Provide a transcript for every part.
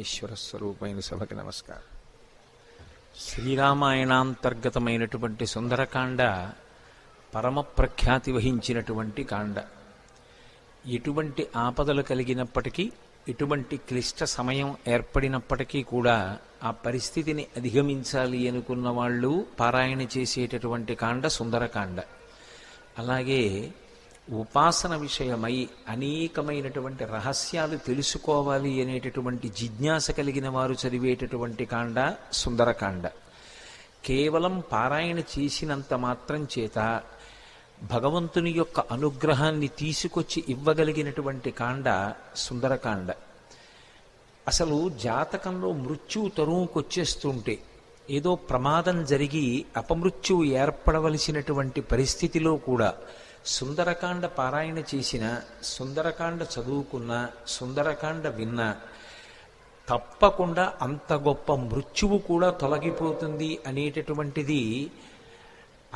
ఈశ్వర స్వరూపమైన సభకి నమస్కారం. శ్రీరామాయణాంతర్గతమైనటువంటి సుందరకాండ పరమ ప్రఖ్యాతి వహించినటువంటి కాండ. ఎటువంటి ఆపదలు కలిగినప్పటికీ, ఎటువంటి క్లిష్ట సమయం ఏర్పడినప్పటికీ కూడా ఆ పరిస్థితిని అధిగమించాలి అనుకున్న వాళ్ళు పారాయణ చేసేటటువంటి కాండ సుందరకాండ. అలాగే ఉపాసన విషయమై అనేకమైనటువంటి రహస్యాలు తెలుసుకోవాలి అనేటటువంటి జిజ్ఞాస కలిగిన వారు చదివేటటువంటి కాండ సుందరకాండ. కేవలం పారాయణ చేసినంత మాత్రం చేత భగవంతుని యొక్క అనుగ్రహాన్ని తీసుకొచ్చి ఇవ్వగలిగినటువంటి కాండ సుందరకాండ. అసలు జాతకంలో మృత్యువు తరువుకొచ్చేస్తుంటే, ఏదో ప్రమాదం జరిగి అపమృత్యువు ఏర్పడవలసినటువంటి పరిస్థితిలో కూడా సుందరకాండ పారాయణ చేసిన, సుందరకాండ చదువుకున్న, సుందరకాండ విన్న తప్పకుండా అంత గొప్ప మృత్యువు కూడా తొలగిపోతుంది అనేటటువంటిది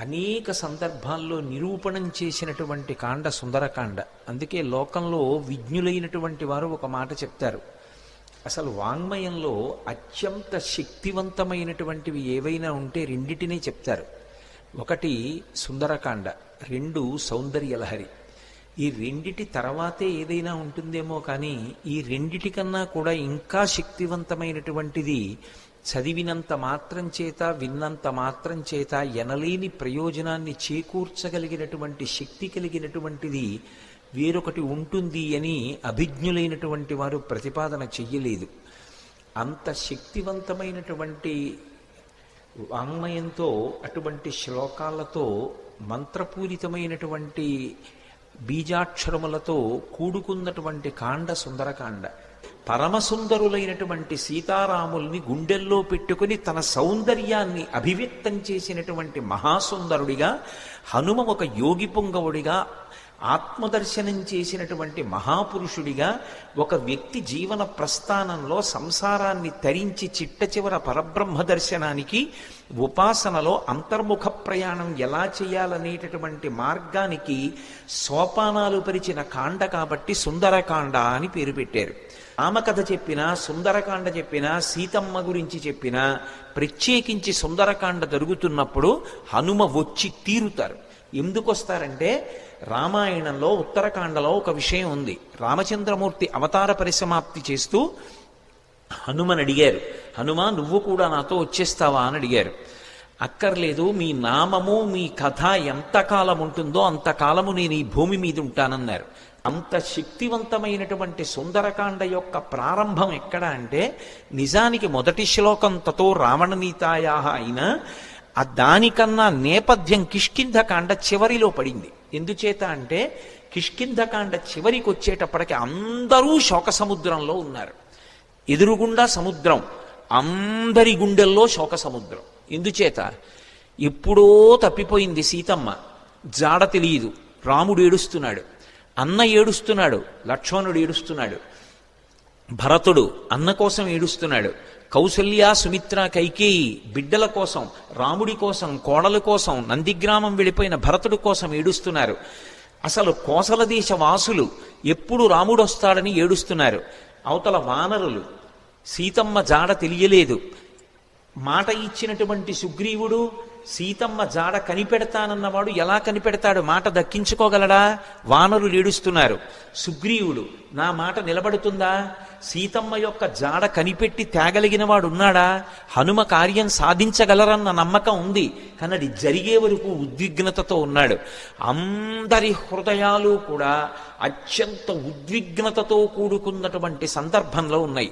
అనేక సందర్భాల్లో నిరూపణం చేసినటువంటి కాండ సుందరకాండ. అందుకే లోకంలో విజ్ఞులైనటువంటి వారు ఒక మాట చెప్తారు. అసలు వాంగ్మయంలో అత్యంత శక్తివంతమైనటువంటివి ఏవైనా ఉంటే రెండిటినే చెప్తారు. ఒకటి సుందరకాండ, రెండు సౌందర్యలహరి. ఈ రెండిటి తర్వాతే ఏదైనా ఉంటుందేమో కానీ ఈ రెండిటికన్నా కూడా ఇంకా శక్తివంతమైనటువంటిది, చదివినంత మాత్రం చేత, విన్నంత మాత్రం చేత ఎనలేని ప్రయోజనాన్ని చేకూర్చగలిగినటువంటి శక్తి కలిగినటువంటిది వేరొకటి ఉంటుంది అని అభిజ్ఞులైనటువంటి వారు ప్రతిపాదన చెయ్యలేదు. అంత శక్తివంతమైనటువంటి వాంగ్మయంతో, అటువంటి శ్లోకాలతో, మంత్రపూరితమైనటువంటి బీజాక్షరములతో కూడుకున్నటువంటి కాండ సుందరకాండ. పరమసుందరులైనటువంటి సీతారాముల్ని గుండెల్లో పెట్టుకుని తన సౌందర్యాన్ని అభివ్యక్తం చేసినటువంటి మహాసుందరుడిగా, హనుమ ఒక యోగి పుంగవుడిగా, ఆత్మదర్శనం చేసినటువంటి మహాపురుషుడిగా, ఒక వ్యక్తి జీవన ప్రస్థానంలో సంసారాన్ని తరించి చిట్ట చివర పరబ్రహ్మ దర్శనానికి, ఉపాసనలో అంతర్ముఖ ప్రయాణం ఎలా చేయాలనేటటువంటి మార్గానికి సోపానాలు పరిచిన కాండ కాబట్టి సుందరకాండ అని పేరు పెట్టారు. రామకథ చెప్పినా, సుందరకాండ చెప్పినా, సీతమ్మ గురించి చెప్పినా, ప్రత్యేకించి సుందరకాండ జరుగుతున్నప్పుడు హనుమ వచ్చి తీరుతారు. ఎందుకు వస్తారంటే, రామాయణంలో ఉత్తరకాండలో ఒక విషయం ఉంది. రామచంద్రమూర్తి అవతార పరిసమాప్తి చేస్తూ హనుమని అడిగారు, హనుమ నువ్వు కూడా నాతో వచ్చేస్తావా అని అడిగారు. అక్కర్లేదు, మీ నామము మీ కథ ఎంతకాలం ఉంటుందో అంతకాలము నేను ఈ భూమి మీద ఉంటానన్నారు. అంత శక్తివంతమైనటువంటి సుందరకాండ యొక్క ప్రారంభం ఎక్కడ అంటే, నిజానికి మొదటి శ్లోకం తతో రావణనీతాయా అయినా దానికన్నా నేపథ్యం కిష్కింధకాండ చివరిలో పడింది. ఎందుచేత అంటే, కిష్కింధకాండ చివరికి వచ్చేటప్పటికి అందరూ శోక సముద్రంలో ఉన్నారు. ఎదురుగుండా సముద్రం, అందరి గుండెల్లో శోక సముద్రం. ఎందుచేత, ఎప్పుడో తప్పిపోయింది సీతమ్మ, జాడ తెలియదు. రాముడు ఏడుస్తున్నాడు, అన్న ఏడుస్తున్నాడు, లక్ష్మణుడు ఏడుస్తున్నాడు, భరతుడు అన్న కోసం ఏడుస్తున్నాడు, కౌసల్య సుమిత్ర కైకేయి బిడ్డల కోసం, రాముడి కోసం, కోడల కోసం, నందిగ్రామం వెళ్ళిపోయిన భరతుడి కోసం ఏడుస్తున్నారు. అసలు కోసల దేశ వాసులు ఎప్పుడు రాముడు వస్తాడని ఏడుస్తున్నారు. అవతల వానరులు సీతమ్మ జాడ తెలియలేదు. మాట ఇచ్చినటువంటి సుగ్రీవుడు సీతమ్మ జాడ కనిపెడతానన్నవాడు ఎలా కనిపెడతాడు? మాట దక్కించుకోగలడా? వానరులు ఏడుస్తున్నారు. సుగ్రీవుడు నా మాట నిలబడుతుందా? సీతమ్మ యొక్క జాడ కనిపెట్టి తేగలిగిన వాడు ఉన్నాడా? హనుమ కార్యం సాధించగలరన్న నమ్మకం ఉంది, కానీ అది జరిగే వరకు ఉద్విగ్నతతో ఉన్నాడు. అందరి హృదయాలు కూడా అత్యంత ఉద్విగ్నతతో కూడుకున్నటువంటి సందర్భంలో ఉన్నాయి.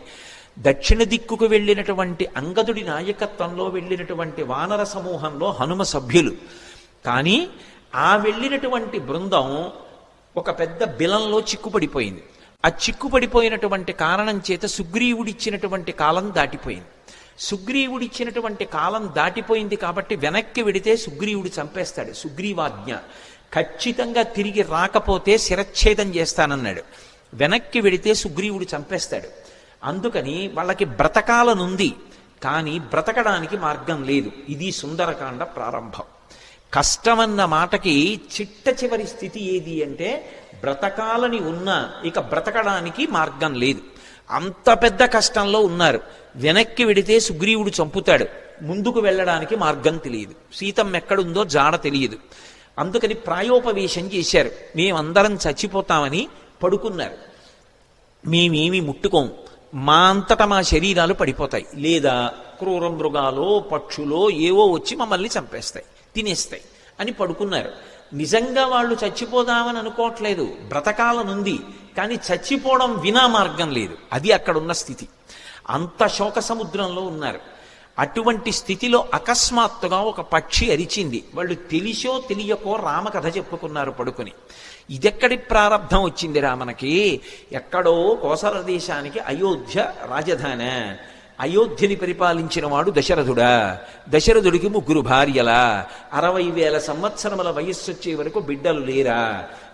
దక్షిణ దిక్కుకు వెళ్ళినటువంటి అంగదుడి నాయకత్వంలో వెళ్ళినటువంటి వానర సమూహంలో హనుమ సభ్యులు. కానీ ఆ వెళ్ళినటువంటి బృందం ఒక పెద్ద బిలంలో చిక్కుపడిపోయింది. ఆ చిక్కుపడిపోయినటువంటి కారణం చేత సుగ్రీవుడిచ్చినటువంటి కాలం దాటిపోయింది. సుగ్రీవుడిచ్చినటువంటి కాలం దాటిపోయింది కాబట్టి వెనక్కి వెడితే సుగ్రీవుడు చంపేస్తాడు. సుగ్రీవాజ్ఞ, ఖచ్చితంగా తిరిగి రాకపోతే శిరచ్ఛేదం చేస్తానన్నాడు. వెనక్కి వెడితే సుగ్రీవుడు చంపేస్తాడు. అందుకని వాళ్ళకి బ్రతకాలనుంది, కానీ బ్రతకడానికి మార్గం లేదు. ఇది సుందరకాండ ప్రారంభం. కష్టమన్న మాటకి చిట్ట చివరి స్థితి ఏది అంటే, బ్రతకాలని ఉన్నా ఇక బ్రతకడానికి మార్గం లేదు. అంత పెద్ద కష్టంలో ఉన్నారు. వెనక్కి వెడితే సుగ్రీవుడు చంపుతాడు, ముందుకు వెళ్ళడానికి మార్గం తెలియదు, సీతమ్మ ఎక్కడుందో జాడ తెలియదు. అందుకని ప్రాయోపవేశం చేశారు. మేమందరం చచ్చిపోతామని పడుకున్నారు. మేమేమి ముట్టుకోం, మా అంతటా మా శరీరాలు పడిపోతాయి, లేదా క్రూర మృగాలో పక్షులో ఏవో వచ్చి మమ్మల్ని చంపేస్తాయి, తినేస్తాయి అని పడుకున్నారు. నిజంగా వాళ్ళు చచ్చిపోదామని అనుకోవట్లేదు, బ్రతకాలనుంది, కానీ చచ్చిపోవడం వినా మార్గం లేదు. అది అక్కడున్న స్థితి. అంత శోక సముద్రంలో ఉన్నారు. అటువంటి స్థితిలో అకస్మాత్తుగా ఒక పక్షి అరిచింది. వాళ్ళు తెలిసో తెలియకో రామకథ చెప్పుకున్నారు పడుకుని. ఇదెక్కడి ప్రారంధం వచ్చిందిరా మనకి? ఎక్కడో కోసల దేశానికి అయోధ్య రాజధాని. అయోధ్యని పరిపాలించిన వాడు దశరథుడా. దశరథుడికి 3 భార్యలా. 60,000 సంవత్సరముల వయస్సు వచ్చే వరకు బిడ్డలు లేరా?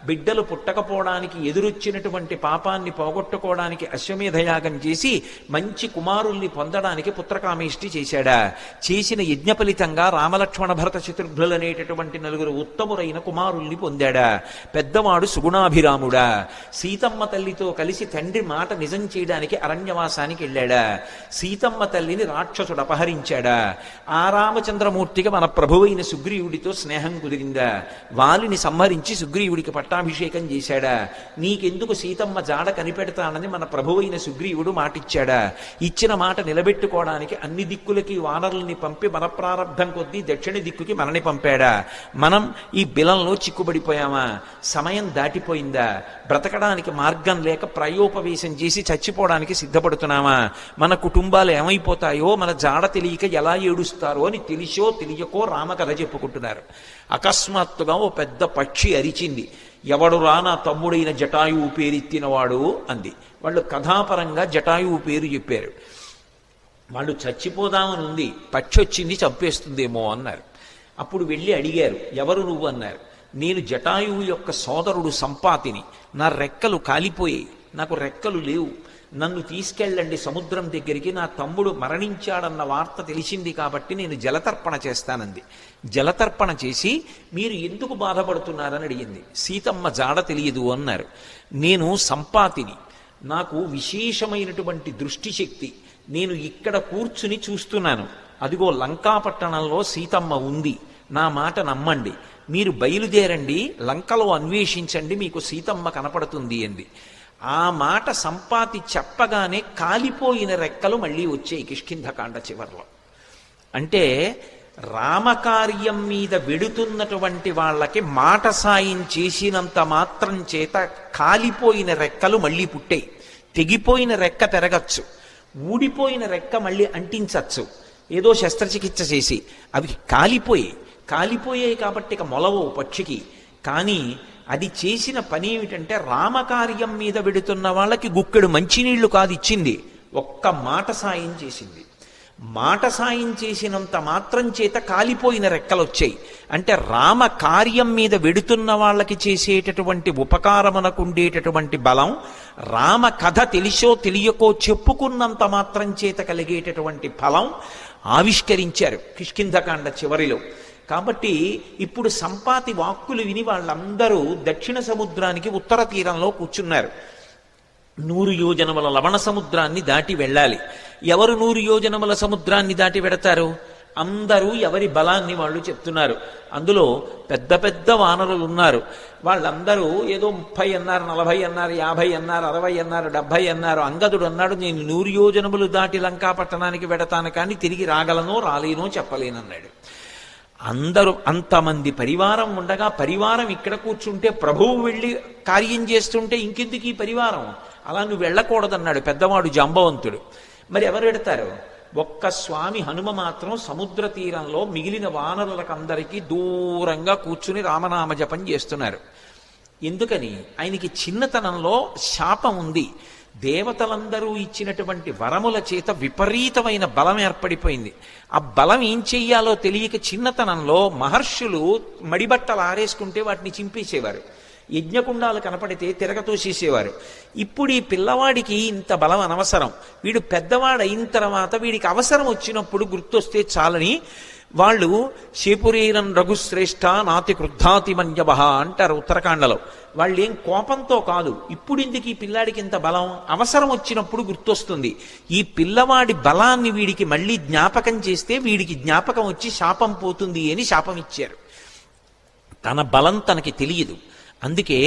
బిడ్డలు పుట్టకపోవడానికి ఎదురొచ్చినటువంటి పాపాన్ని పోగొట్టుకోవడానికి అశ్వమేధయాగం చేసి మంచి కుమారుల్ని పొందడానికి పుత్రకామేష్టి చేశాడా? చేసిన యజ్ఞ ఫలితంగా రామలక్ష్మణ భరత శత్రుఘ్నులు అనేటటువంటి 4 ఉత్తమురైన కుమారుల్ని పొందాడా? పెద్దవాడు సుగుణాభిరాముడా. సీతమ్మ తల్లితో కలిసి తండ్రి మాట నిజం చేయడానికి అరణ్యవాసానికి వెళ్ళాడా? సీతమ్మ తల్లిని రాక్షసుడు అపహరించాడా? ఆ రామచంద్రమూర్తికి మన ప్రభువైన సుగ్రీవుడితో స్నేహం కుదిరిందా? వాలిని సంహరించి సుగ్రీవుడికి పట్టాభిషేకం చేశాడా? నీకెందుకు సీతమ్మ జాడ కనిపెడతానని మన ప్రభువైన సుగ్రీవుడు మాటిచ్చాడా? ఇచ్చిన మాట నిలబెట్టుకోవడానికి అన్ని దిక్కులకి వానరుల్ని పంపి మన ప్రారంధం కొద్దీ దక్షిణ దిక్కుకి మనని పంపాడా? మనం ఈ బిలంలో చిక్కుబడిపోయామా? సమయం దాటిపోయిందా? బ్రతకడానికి మార్గం లేక ప్రాయోపవేశం చేసి చచ్చిపోవడానికి సిద్ధపడుతున్నామా? మన కుటుంబాలు ఏమైపోతాయో, మన జాడ తెలియక ఎలా ఏడుస్తారో అని తెలిసో తెలియకో రామకథ చెప్పుకుంటున్నారు. అకస్మాత్తుగా ఓ పెద్ద పక్షి అరిచింది. ఎవడురా నా తమ్ముడైన జటాయువు పేరెత్తినవాడు అంది. వాళ్ళు కథాపరంగా జటాయువు పేరు చెప్పారు. వాళ్ళు చచ్చిపోదామని ఉంది, పక్షి వచ్చింది చంపేస్తుందేమో అన్నారు. అప్పుడు వెళ్ళి అడిగారు, ఎవరు నువ్వు అన్నారు. నేను జటాయువు యొక్క సోదరుడు సంపాతిని. నా రెక్కలు కాలిపోయాయి, నాకు రెక్కలు లేవు, నన్ను తీసుకెళ్ళండి సముద్రం దగ్గరికి, నా తమ్ముడు మరణించాడన్న వార్త తెలిసింది కాబట్టి నేను జలతర్పణ చేస్తానంది. జలతర్పణ చేసి మీరు ఎందుకు బాధపడుతున్నారని అడిగింది. సీతమ్మ జాడ తెలియదు అన్నారు. నేను సంపాతిని, నాకు విశేషమైనటువంటి దృష్టిశక్తి, నేను ఇక్కడ కూర్చుని చూస్తున్నాను, అదిగో లంకాపట్టణంలో సీతమ్మ ఉంది, నా మాట నమ్మండి, మీరు బయలుదేరండి, లంకలో అన్వేషించండి, మీకు సీతమ్మ కనపడుతుంది అంది. ఆ మాట సంపాతి చెప్పగానే కాలిపోయిన రెక్కలు మళ్ళీ వచ్చాయి కిష్కింధకాండ చివర్లో. అంటే రామకార్యం మీద వెడుతున్నటువంటి వాళ్ళకి మాట సాయం చేసినంత మాత్రం చేత కాలిపోయిన రెక్కలు మళ్ళీ పుట్టాయి. తెగిపోయిన రెక్క పెరగచ్చు, ఊడిపోయిన రెక్క మళ్ళీ అంటించచ్చు, ఏదో శస్త్రచికిత్స చేసి. అవి కాలిపోయాయి కాబట్టి ఇక మొలవు పక్షికి. కానీ అది చేసిన పని ఏమిటంటే రామకార్యం మీద వెడుతున్న వాళ్ళకి గుక్కెడు మంచినీళ్లు కాదు ఇచ్చింది, ఒక్క మాట సాయం చేసింది. మాట సాయం చేసినంత మాత్రం చేత కాలిపోయిన రెక్కలు వచ్చాయి. అంటే రామ కార్యం మీద వెడుతున్న వాళ్ళకి చేసేటటువంటి ఉపకారమునకు ఉండేటటువంటి బలం, రామ కథ తెలిసో తెలియకో చెప్పుకున్నంత మాత్రం చేత కలిగేటటువంటి ఫలం ఆవిష్కరించారు కిష్కింధకాండ చివరిలో. కాబట్టి ఇప్పుడు సంపాతి వాక్కులు విని వాళ్ళందరూ దక్షిణ సముద్రానికి ఉత్తర తీరంలో కూర్చున్నారు. 100 యోజనముల లవణ సముద్రాన్ని దాటి వెళ్ళాలి. ఎవరు 100 యోజనముల సముద్రాన్ని దాటి వెడతారు? అందరూ ఎవరి బలాన్ని వాళ్ళు చెప్తున్నారు. అందులో పెద్ద పెద్ద వానరులు ఉన్నారు. వాళ్ళందరూ ఏదో 30 అన్నారు, 40 అన్నారు, 50 అన్నారు, 60 అన్నారు, 70 అన్నారు. అంగదుడు అన్నాడు, నేను 100 యోజనములు దాటి లంకాపట్టణానికి వెడతాను, కానీ తిరిగి రాగలనో రాలేనో చెప్పలేనన్నాడు. అందరూ అంతమంది పరివారం ఉండగా, పరివారం ఇక్కడ కూర్చుంటే ప్రభువు వెళ్ళి కార్యం చేస్తుంటే ఇంకెందుకు ఈ పరివారం, అలా నువ్వు వెళ్ళకూడదన్నాడు పెద్దవాడు జాంబవంతుడు. మరి ఎవరు పెడతారు? ఒక్క స్వామి హనుమ మాత్రం సముద్ర తీరంలో మిగిలిన వానరులకందరికీ దూరంగా కూర్చుని రామనామ జపం చేస్తున్నారు. ఎందుకని? ఆయనకి చిన్నతనంలో శాపం ఉంది. దేవతలందరూ ఇచ్చినటువంటి వరముల చేత విపరీతమైన బలం ఏర్పడిపోయింది. ఆ బలం ఏం చెయ్యాలో తెలియక చిన్నతనంలో మహర్షులు మడిబట్టలు ఆరేసుకుంటే వాటిని చింపేసేవారు, యజ్ఞకుండాలు కనపడితే తిరగతోసేసేవారు. ఇప్పుడు ఈ పిల్లవాడికి ఇంత బలం అనవసరం, వీడు పెద్దవాడైన తర్వాత వీడికి అవసరం వచ్చినప్పుడు గుర్తొస్తే చాలని వాళ్ళు శేపురీరం రఘుశ్రేష్ఠ నాతి క్రుద్ధాతి మంజబహ అంటారు ఉత్తరాఖండలో. వాళ్ళేం కోపంతో కాదు, ఇప్పుడు ఎందుకు ఈ పిల్లాడికి ఇంత బలం, అవసరం వచ్చినప్పుడు గుర్తొస్తుంది. ఈ పిల్లవాడి బలాన్ని వీడికి మళ్ళీ జ్ఞాపకం చేస్తే వీడికి జ్ఞాపకం వచ్చి శాపం పోతుంది అని శాపం ఇచ్చారు. తన బలం తనకి తెలియదు. అందుకే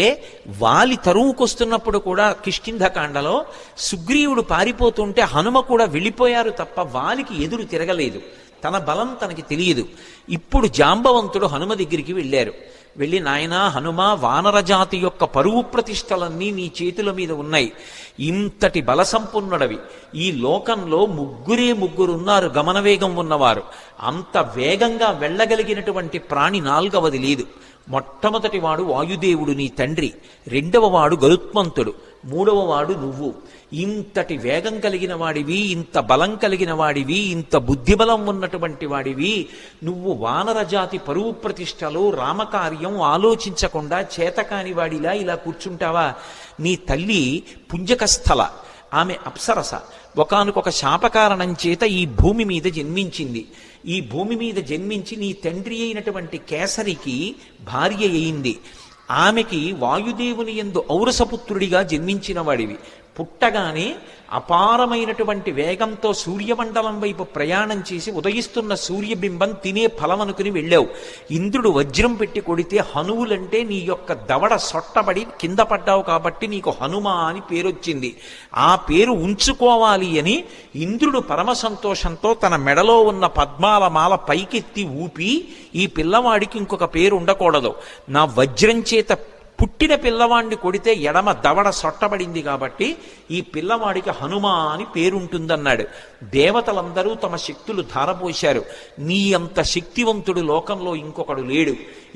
వాలి తరువుకొస్తున్నప్పుడు కూడా కిష్కింధకాండలో సుగ్రీవుడు పారిపోతుంటే హనుమ కూడా వెళ్ళిపోయారు తప్ప వాలికి ఎదురు తిరగలేదు. తన బలం తనకి తెలియదు. ఇప్పుడు జాంబవంతుడు హనుమ దగ్గరికి వెళ్ళారు. వెళ్ళి, నాయనా హనుమ, వానరజాతి యొక్క పరువు ప్రతిష్టలన్నీ నీ చేతుల మీద ఉన్నాయి. ఇంతటి బలసంపన్నుడవి. ఈ లోకంలో ముగ్గురున్నారు గమనవేగం ఉన్నవారు. అంత వేగంగా వెళ్ళగలిగినటువంటి ప్రాణి నాల్గవది లేదు. మొట్టమొదటి వాడు వాయుదేవుడు నీ తండ్రి, రెండవ వాడు గరుత్మంతుడు, మూడవ వాడు నువ్వు. ఇంతటి వేగం కలిగిన వాడివి, ఇంత బలం కలిగిన వాడివి, ఇంత బుద్ధిబలం ఉన్నటువంటి వాడివి, నువ్వు వానరజాతి పరువు ప్రతిష్టలు రామకార్యం ఆలోచించకుండా చేతకాని వాడిలా ఇలా కూర్చుంటావా? నీ తల్లి పుంజకస్థల, ఆమె అప్సరస. ఒకానొక శాపకారణం చేత ఈ భూమి మీద జన్మించింది. ఈ భూమి మీద జన్మించి నీ తండ్రి అయినటువంటి కేసరికి భార్య అయింది. ఆమెకి వాయుదేవుని యందు ఔరసపుత్రుడిగా జన్మించిన వాడివి. పుట్టగానే అపారమైనటువంటి వేగంతో సూర్యమండలం వైపు ప్రయాణం చేసి ఉదయిస్తున్న సూర్యబింబం తినే ఫలం అనుకుని వెళ్ళావు. ఇంద్రుడు వజ్రం పెట్టి కొడితే హనువులంటే నీ యొక్క దవడ సొట్టబడి కింద పడ్డావు కాబట్టి నీకు హనుమ అని పేరొచ్చింది. ఆ పేరు ఉంచుకోవాలి అని ఇంద్రుడు పరమ సంతోషంతో తన మెడలో ఉన్న పద్మాల మాల పైకెత్తి ఊపి, ఈ పిల్లవాడికి ఇంకొక పేరు ఉండకూడదు, నా వజ్రం చేత పుట్టిన పిల్లవాడిని కొడితే ఎడమ దవడ సొట్టబడింది కాబట్టి ఈ పిల్లవాడికి హనుమ అని పేరుంటుందన్నాడు. దేవతలందరూ తమ శక్తులు ధారపోశారు. నీ అంత శక్తివంతుడు లోకంలో ఇంకొకడు లేడు.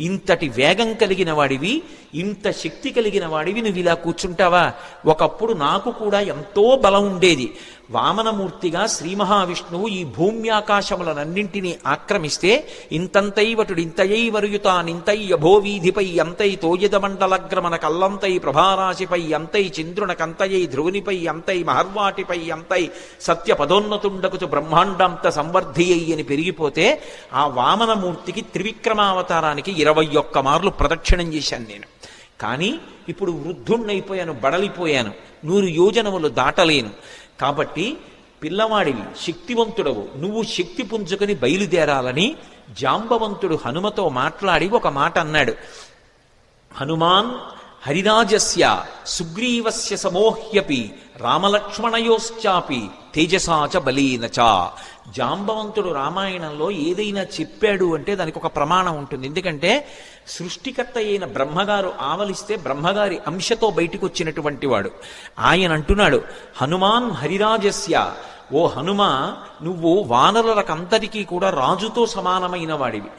ఇంతటి వేగం కలిగిన వాడివి, ఇంత శక్తి కలిగిన వాడివి, నువ్వు ఇలా కూర్చుంటావా? ఒకప్పుడు నాకు కూడా ఎంతో బలం ఉండేది. వామనమూర్తిగా శ్రీ మహావిష్ణువు ఈ భూమ్యాకాశములనన్నింటినీ ఆక్రమిస్తే ఇంతంతైవటుడు ఇంతయై వరుయుతానింతై యభోవీధిపై అంతై తోయదమండలగ్రమణ కల్లంతై ప్రభారాశిపై అంతై చంద్రునకంతయై ధ్రువునిపై అంతై మహర్వాటిపై అంతై సత్య పదోన్నతుండకుచు బ్రహ్మాండంత సంవర్ధియ్యి అని పెరిగిపోతే ఆ వామనమూర్తికి త్రివిక్రమావతారానికి 21 మార్లు ప్రదక్షిణం చేశాను నేను. కానీ ఇప్పుడు వృద్ధుణ్ణైపోయాను, బడలిపోయాను, 100 యోజనములు దాటలేను. కాబట్టి పిల్లవాడివి, శక్తివంతుడవు, నువ్వు శక్తి పుంజుకొని బయలుదేరాలని జాంబవంతుడు హనుమతో మాట్లాడి ఒక మాట అన్నాడు. హనుమాన్ హరిరాజస్య సుగ్రీవస్య సమోహ్యపి రామలక్ష్మణయోశ్చాపి తేజసాచ బలీనచ. జాంబవంతుడు రామాయణంలో ఏదైనా చెప్పాడు అంటే దానికి ఒక ప్రమాణం ఉంటుంది. ఎందుకంటే సృష్టికర్త అయిన బ్రహ్మగారు ఆవలిస్తే బ్రహ్మగారి అంశతో బయటికి వచ్చినటువంటి వాడు. ఆయన అంటున్నాడు, హనుమాన్ హరిరాజస్య, ఓ హనుమ, నువ్వు వానరులకంతరికీ కూడా రాజుతో సమానమైన వాడివి.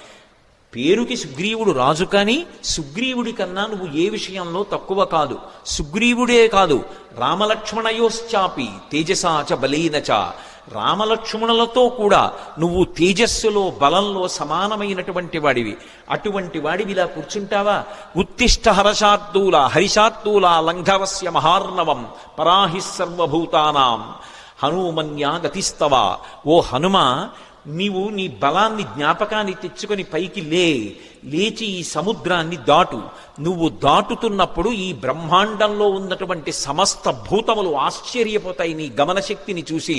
పేరుకి సుగ్రీవుడు రాజు, కానీ సుగ్రీవుడి కన్నా నువ్వు ఏ విషయంలో తక్కువ కాదు. సుగ్రీవుడే కాదు, రామలక్ష్మణయోశ్చాపి తేజసాచ బలీనచ, రామలక్ష్మణులతో కూడా నువ్వు తేజస్సులో బలంలో సమానమైనటువంటి వాడివి. అటువంటి వాడివి ఇలా కూర్చుంటావా? ఉత్తిష్ట హర్షార్దూల హరిషార్దూల లంఘవస్య మహార్ణవం పరాహి సర్వభూతానాం హనుమన్యా గతిస్తవ. ఓ హనుమ, నీవు నీ బలాన్ని జ్ఞాపకాన్ని తెచ్చుకొని పైకి లేచి ఈ సముద్రాన్ని దాటు. నువ్వు దాటుతున్నప్పుడు ఈ బ్రహ్మాండంలో ఉన్నటువంటి సమస్త భూతములు ఆశ్చర్యపోతాయి నీ గమనశక్తిని చూసి.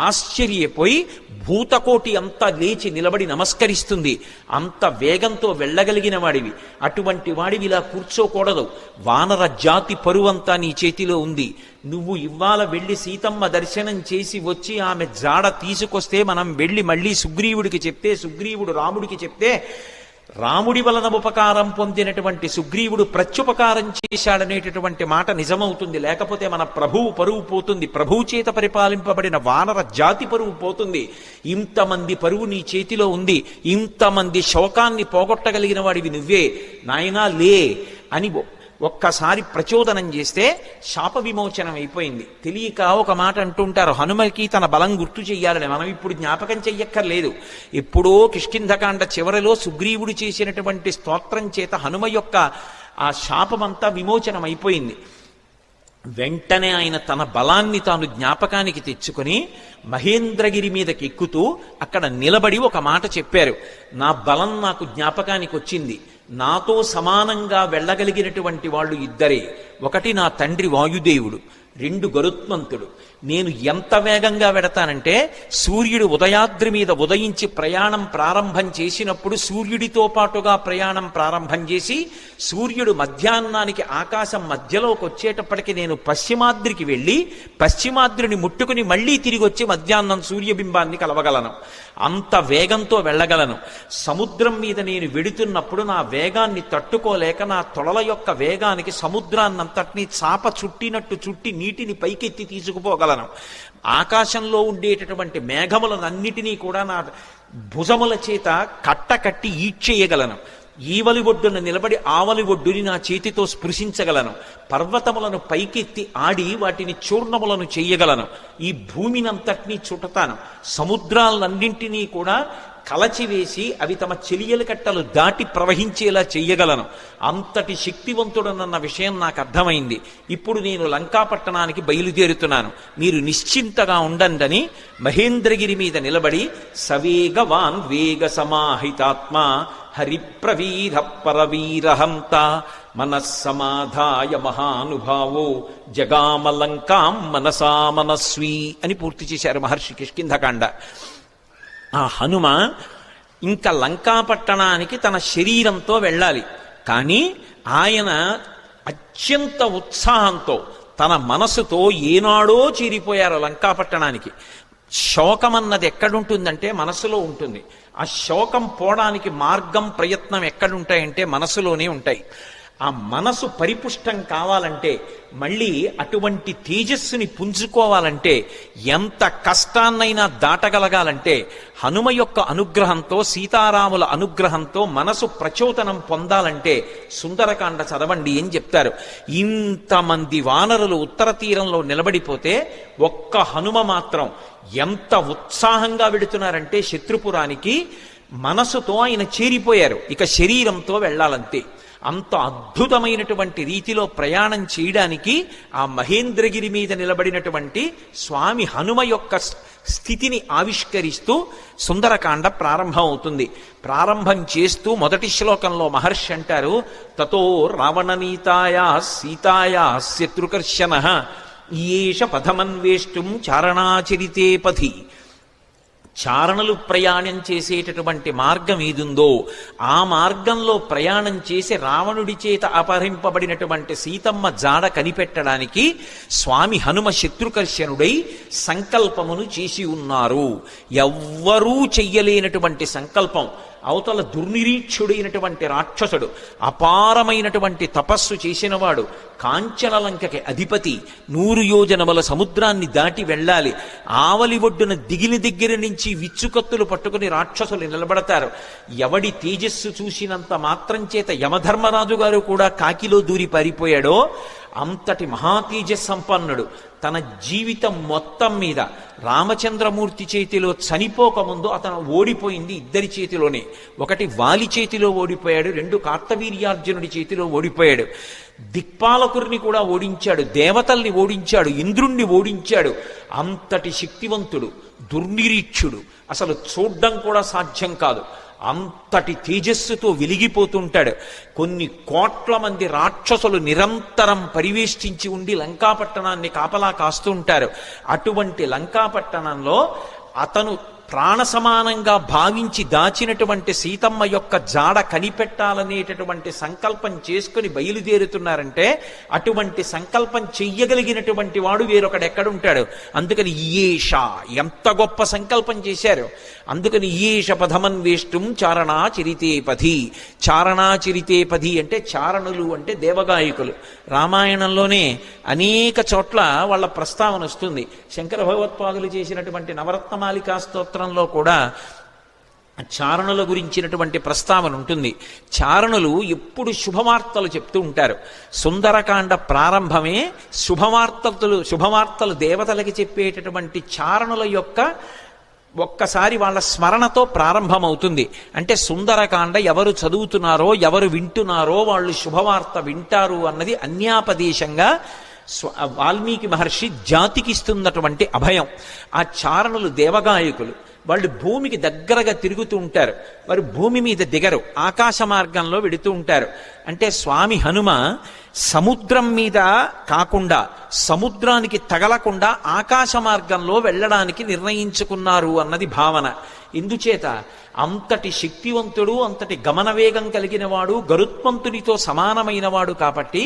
ఆశ్చర్యపోయి భూతకోటి అంతా లేచి నిలబడి నమస్కరిస్తుంది. అంత వేగంతో వెళ్ళగలిగిన వాడివి. అటువంటి వాడివి ఇలా కూర్చోకూడదు. వానర జాతి పరువంతా నీ చేతిలో ఉంది. నువ్వు ఇవాళ వెళ్ళి సీతమ్మ దర్శనం చేసి వచ్చి ఆమె జాడ తీసుకొస్తే మనం వెళ్ళి మళ్ళీ సుగ్రీవుడికి చెప్తే, సుగ్రీవుడు రాముడికి చెప్తే, రాముడి వలన ఉపకారం పొందినటువంటి సుగ్రీవుడు ప్రత్యుపకారం చేశాడనేటటువంటి మాట నిజమవుతుంది. లేకపోతే మన ప్రభువు పరువు పోతుంది. ప్రభువు చేత పరిపాలింపబడిన వానర జాతి పరువు పోతుంది. ఇంతమంది పరువు నీ చేతిలో ఉంది. ఇంతమంది శోకాన్ని పోగొట్టగలిగిన వాడివి నువ్వే. నాయనా లే అని ఒక్కసారి ప్రచోదనం చేస్తే శాప విమోచనం అయిపోయింది. తెలియక ఒక మాట అంటుంటారు, హనుమకి తన బలం గుర్తు చెయ్యాలని. మనం ఇప్పుడు జ్ఞాపకం చెయ్యక్కర్లేదు. ఎప్పుడో కిష్కింధకాండ చివరిలో సుగ్రీవుడు చేసినటువంటి స్తోత్రం చేత హనుమ యొక్క ఆ శాపమంతా విమోచనం అయిపోయింది. వెంటనే ఆయన తన బలాన్ని తాను జ్ఞాపకానికి తెచ్చుకొని మహేంద్రగిరి మీదకి ఎక్కుతూ అక్కడ నిలబడి ఒక మాట చెప్పారు. నా బలం నాకు జ్ఞాపకానికి వచ్చింది. నాతో సమానంగా వెళ్ళగలిగినటువంటి వాళ్ళు ఇద్దరే. ఒకటి నా తండ్రి వాయుదేవుడు, రెండు గరుత్మంతుడు. నేను ఎంత వేగంగా వెడతానంటే సూర్యుడు ఉదయాద్రి మీద ఉదయించి ప్రయాణం ప్రారంభం చేసినప్పుడు సూర్యుడితో పాటుగా ప్రయాణం ప్రారంభం చేసి సూర్యుడు మధ్యాహ్నానికి ఆకాశం మధ్యలోకి వచ్చేటప్పటికి నేను పశ్చిమాద్రికి వెళ్ళి పశ్చిమాద్రిని ముట్టుకుని మళ్ళీ తిరిగి వచ్చి మధ్యాహ్నం సూర్యబింబాన్ని కలవగలను. అంత వేగంతో వెళ్ళగలను. సముద్రం మీద నేను వెడుతున్నప్పుడు నా వేగాన్ని తట్టుకోలేక నా తొడల యొక్క వేగానికి సముద్రాన్నంతటినీ చాప చుట్టినట్టు చుట్టి నీటిని పైకెత్తి తీసుకుపోగలను. ఆకాశంలో ఉండేటటువంటి మేఘములనన్నిటినీ కూడా నా భుజముల చేత కట్టి ఈడ్చేయగలను. ఈవలి ఒడ్డున నిలబడి ఆవలి ఒడ్డుని నా చేతితో స్పృశించగలను. పర్వతములను పైకెత్తి ఆడి వాటిని చూర్ణములను చెయ్యగలను. ఈ భూమినంతటినీ చుట్టతాను. సముద్రాలన్నింటినీ కూడా కలచివేసి అవి తమ చెలియల కట్టలు దాటి ప్రవహించేలా చెయ్యగలను. అంతటి శక్తివంతుడనన్న విషయం నాకు అర్థమైంది. ఇప్పుడు నేను లంకాపట్టణానికి బయలుదేరుతున్నాను, మీరు నిశ్చింతగా ఉండండి మహేంద్రగిరి మీద నిలబడి సవేగవాన్ వేగ సమాహితాత్మ హరిప్రవీర పరవీరహంత మనస్సమాధాయ మహానుభావో జగామలంకాం మనసా మనస్వీ అని పూర్తి చేశారు మహర్షి కిష్కింధకాండ. ఆ హనుమ ఇంకా లంకాపట్టణానికి తన శరీరంతో వెళ్ళాలి. కానీ ఆయన అత్యంత ఉత్సాహంతో తన మనసుతో ఏనాడో చేరిపోయారు లంకాపట్టణానికి. శోకం అన్నది ఎక్కడుంటుందంటే మనసులో ఉంటుంది. ఆ శోకం పోవడానికి మార్గం ప్రయత్నం ఎక్కడుంటాయంటే మనసులోనే ఉంటాయి. ఆ మనసు పరిపుష్టం కావాలంటే, మళ్ళీ అటువంటి తేజస్సుని పుంజుకోవాలంటే, ఎంత కష్టాన్నైనా దాటగలగాలంటే హనుమ యొక్క అనుగ్రహంతో, సీతారాముల అనుగ్రహంతో మనసు ప్రచోదనం పొందాలంటే సుందరకాండ చదవండి అని చెప్తారు. ఇంతమంది వానరులు ఉత్తర తీరంలో నిలబడిపోతే ఒక్క హనుమ మాత్రం ఎంత ఉత్సాహంగా వెడుతున్నారంటే శత్రుపురానికి మనసుతో ఆయన చేరిపోయారు. ఇక శరీరంతో వెళ్ళాలంతే. అంత అద్భుతమైనటువంటి రీతిలో ప్రయాణం చేయడానికి ఆ మహేంద్రగిరి మీద నిలబడినటువంటి స్వామి హనుమ యొక్క స్థితిని ఆవిష్కరిస్తూ సుందరకాండ ప్రారంభం అవుతుంది. ప్రారంభం చేస్తూ మొదటి శ్లోకంలో మహర్షి అంటారు, తతో రావణనీతాయా సీతాయా శత్రుకర్షణ ఈయేష పథమన్వేష్టం చారణాచరితే పథి. చారణలు ప్రయాణం చేసేటటువంటి మార్గం ఏదుందో ఆ మార్గంలో ప్రయాణం చేసి రావణుడి చేత అపహరింపబడినటువంటి సీతమ్మ జాడ కనిపెట్టడానికి స్వామి హనుమ శత్రుకర్షణుడై సంకల్పమును చేసి ఉన్నారు. ఎవ్వరూ చెయ్యలేనటువంటి సంకల్పం. అవతల దుర్నిరీక్షుడైనటువంటి రాక్షసుడు, అపారమైనటువంటి తపస్సు చేసినవాడు, కాంచనలంకకి అధిపతి, 100 యోజనముల సముద్రాన్ని దాటి వెళ్ళాలి. ఆవలి ఒడ్డున దిగిలి దగ్గర నుంచి విచ్చుకత్తులు పట్టుకుని రాక్షసులు నిలబడతారు. ఎవడి తేజస్సు చూసినంత మాత్రం చేత యమధర్మరాజు గారు కూడా కాకిలో దూరి పారిపోయాడో అంతటి మహాతేజస్ సంపన్నుడు. తన జీవితం మొత్తం మీద రామచంద్రమూర్తి చేతిలో చనిపోకముందు అతను ఓడిపోయింది ఇద్దరి చేతిలోనే. ఒకటి వాలి చేతిలో ఓడిపోయాడు, 2 కార్తవీర్యార్జునుడి చేతిలో ఓడిపోయాడు. దిక్పాలకుడిని కూడా ఓడించాడు, దేవతల్ని ఓడించాడు, ఇంద్రుణ్ణి ఓడించాడు. అంతటి శక్తివంతుడు, దుర్నిరీక్షుడు, అసలు చూడ్డం కూడా సాధ్యం కాదు. అంతటి తేజస్సుతో వెలిగిపోతుంటాడు. కొన్ని కోట్ల మంది రాక్షసులు నిరంతరం పరివేష్టించి ఉండి లంకాపట్టణాన్ని కాపలా కాస్తూ ఉంటారు. అటువంటి లంకాపట్టణంలో అతను ప్రాణ సమానంగా భావించి దాచినటువంటి సీతమ్మ యొక్క జాడ కనిపెట్టాలనేటటువంటి సంకల్పం చేసుకుని బయలుదేరుతున్నారంటే అటువంటి సంకల్పం చెయ్యగలిగినటువంటి వాడు వేరొకడెక్కడుంటాడు. అందుకని ఈయేష ఎంత గొప్ప సంకల్పం చేశారు. అందుకని ఈయేష పథమన్వేష్టం చారణాచరితే పథి. చారణాచరితే పథి అంటే చారణులు అంటే దేవగాయకులు. రామాయణంలోనే అనేక చోట్ల వాళ్ళ ప్రస్తావన వస్తుంది. శంకర భగవత్పాదులు చేసినటువంటి నవరత్నమాలికా స్తోత్రంలో కూడా చారణుల గురించినటువంటి ప్రస్తావన ఉంటుంది. చారణులు ఎప్పుడు శుభవార్తలు చెప్తూ ఉంటారు. సుందరకాండ ప్రారంభమే శుభవార్తలు దేవతలకి చెప్పేటటువంటి చారణుల యొక్క ఒక్కసారి వాళ్ళ స్మరణతో ప్రారంభమవుతుంది. అంటే సుందరకాండ ఎవరు చదువుతున్నారో ఎవరు వింటున్నారో వాళ్ళు శుభవార్త వింటారు అన్నది అన్యాపదేశంగా వాల్మీకి మహర్షి జాతికిస్తున్నటువంటి అభయం. ఆ చారణులు దేవగాయకులు. వాళ్ళు భూమికి దగ్గరగా తిరుగుతూ ఉంటారు. వారు భూమి మీద దిగరు, ఆకాశ మార్గంలో వెడుతూ ఉంటారు. అంటే స్వామి హనుమ సముద్రం మీద కాకుండా, సముద్రానికి తగలకుండా ఆకాశ మార్గంలో వెళ్ళడానికి నిర్ణయించుకున్నారు అన్నది భావన. ఎందుచేత అంతటి శక్తివంతుడు, అంతటి గమనవేగం కలిగిన వాడు, గరుత్మంతునితో సమానమైన వాడు కాబట్టి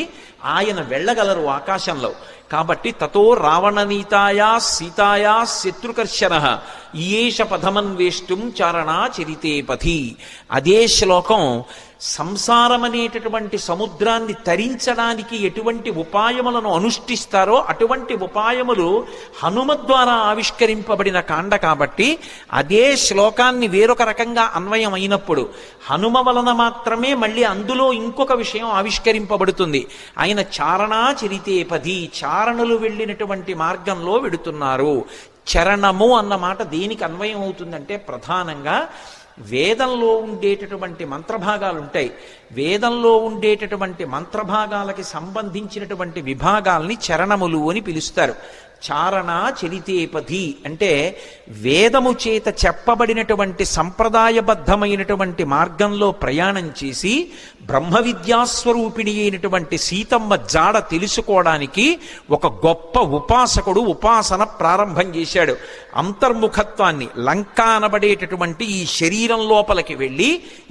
ఆయన వెళ్ళగలరు ఆకాశంలో. కాబట్టి తతో రావణనీతాయా సీతాయా శత్రుకర్షణ ఈయేష పథమన్వేష్టం చారణా చరితే పథి. అదే శ్లోకం సంసారం అనేటటువంటి సముద్రాన్ని తరించడానికి ఎటువంటి ఉపాయములను అనుష్ఠిస్తారో అటువంటి ఉపాయములు హనుమ ద్వారా ఆవిష్కరింపబడిన కాండ కాబట్టి అదే శ్లోకాన్ని వేరొక రకంగా అన్వయం అయినప్పుడు హనుమ వలన మాత్రమే మళ్ళీ అందులో ఇంకొక విషయం ఆవిష్కరింపబడుతుంది. ఆయన చారణా చరితే పది, చారణులు వెళ్ళినటువంటి మార్గంలో వెడుతున్నారు. చరణము అన్న మాట దేనికి అన్వయం అవుతుందంటే ప్రధానంగా వేదంలో ఉండేటటువంటి మంత్రభాగాలు ఉంటాయి. వేదంలో ఉండేటటువంటి మంత్రభాగాలకి సంబంధించినటువంటి విభాగాల్ని చరణములు అని పిలుస్తారు. చారణ చరితేపథి అంటే వేదము చేత చెప్పబడినటువంటి సంప్రదాయబద్ధమైనటువంటి మార్గంలో ప్రయాణం చేసి బ్రహ్మ విద్యాస్వరూపిణి అయినటువంటి సీతమ్మ జాడ తెలుసుకోవడానికి ఒక గొప్ప ఉపాసకుడు ఉపాసన ప్రారంభం చేశాడు. అంతర్ముఖత్వాన్ని, లంక అనబడేటటువంటి ఈ శరీరం లోపలికి వెళ్ళి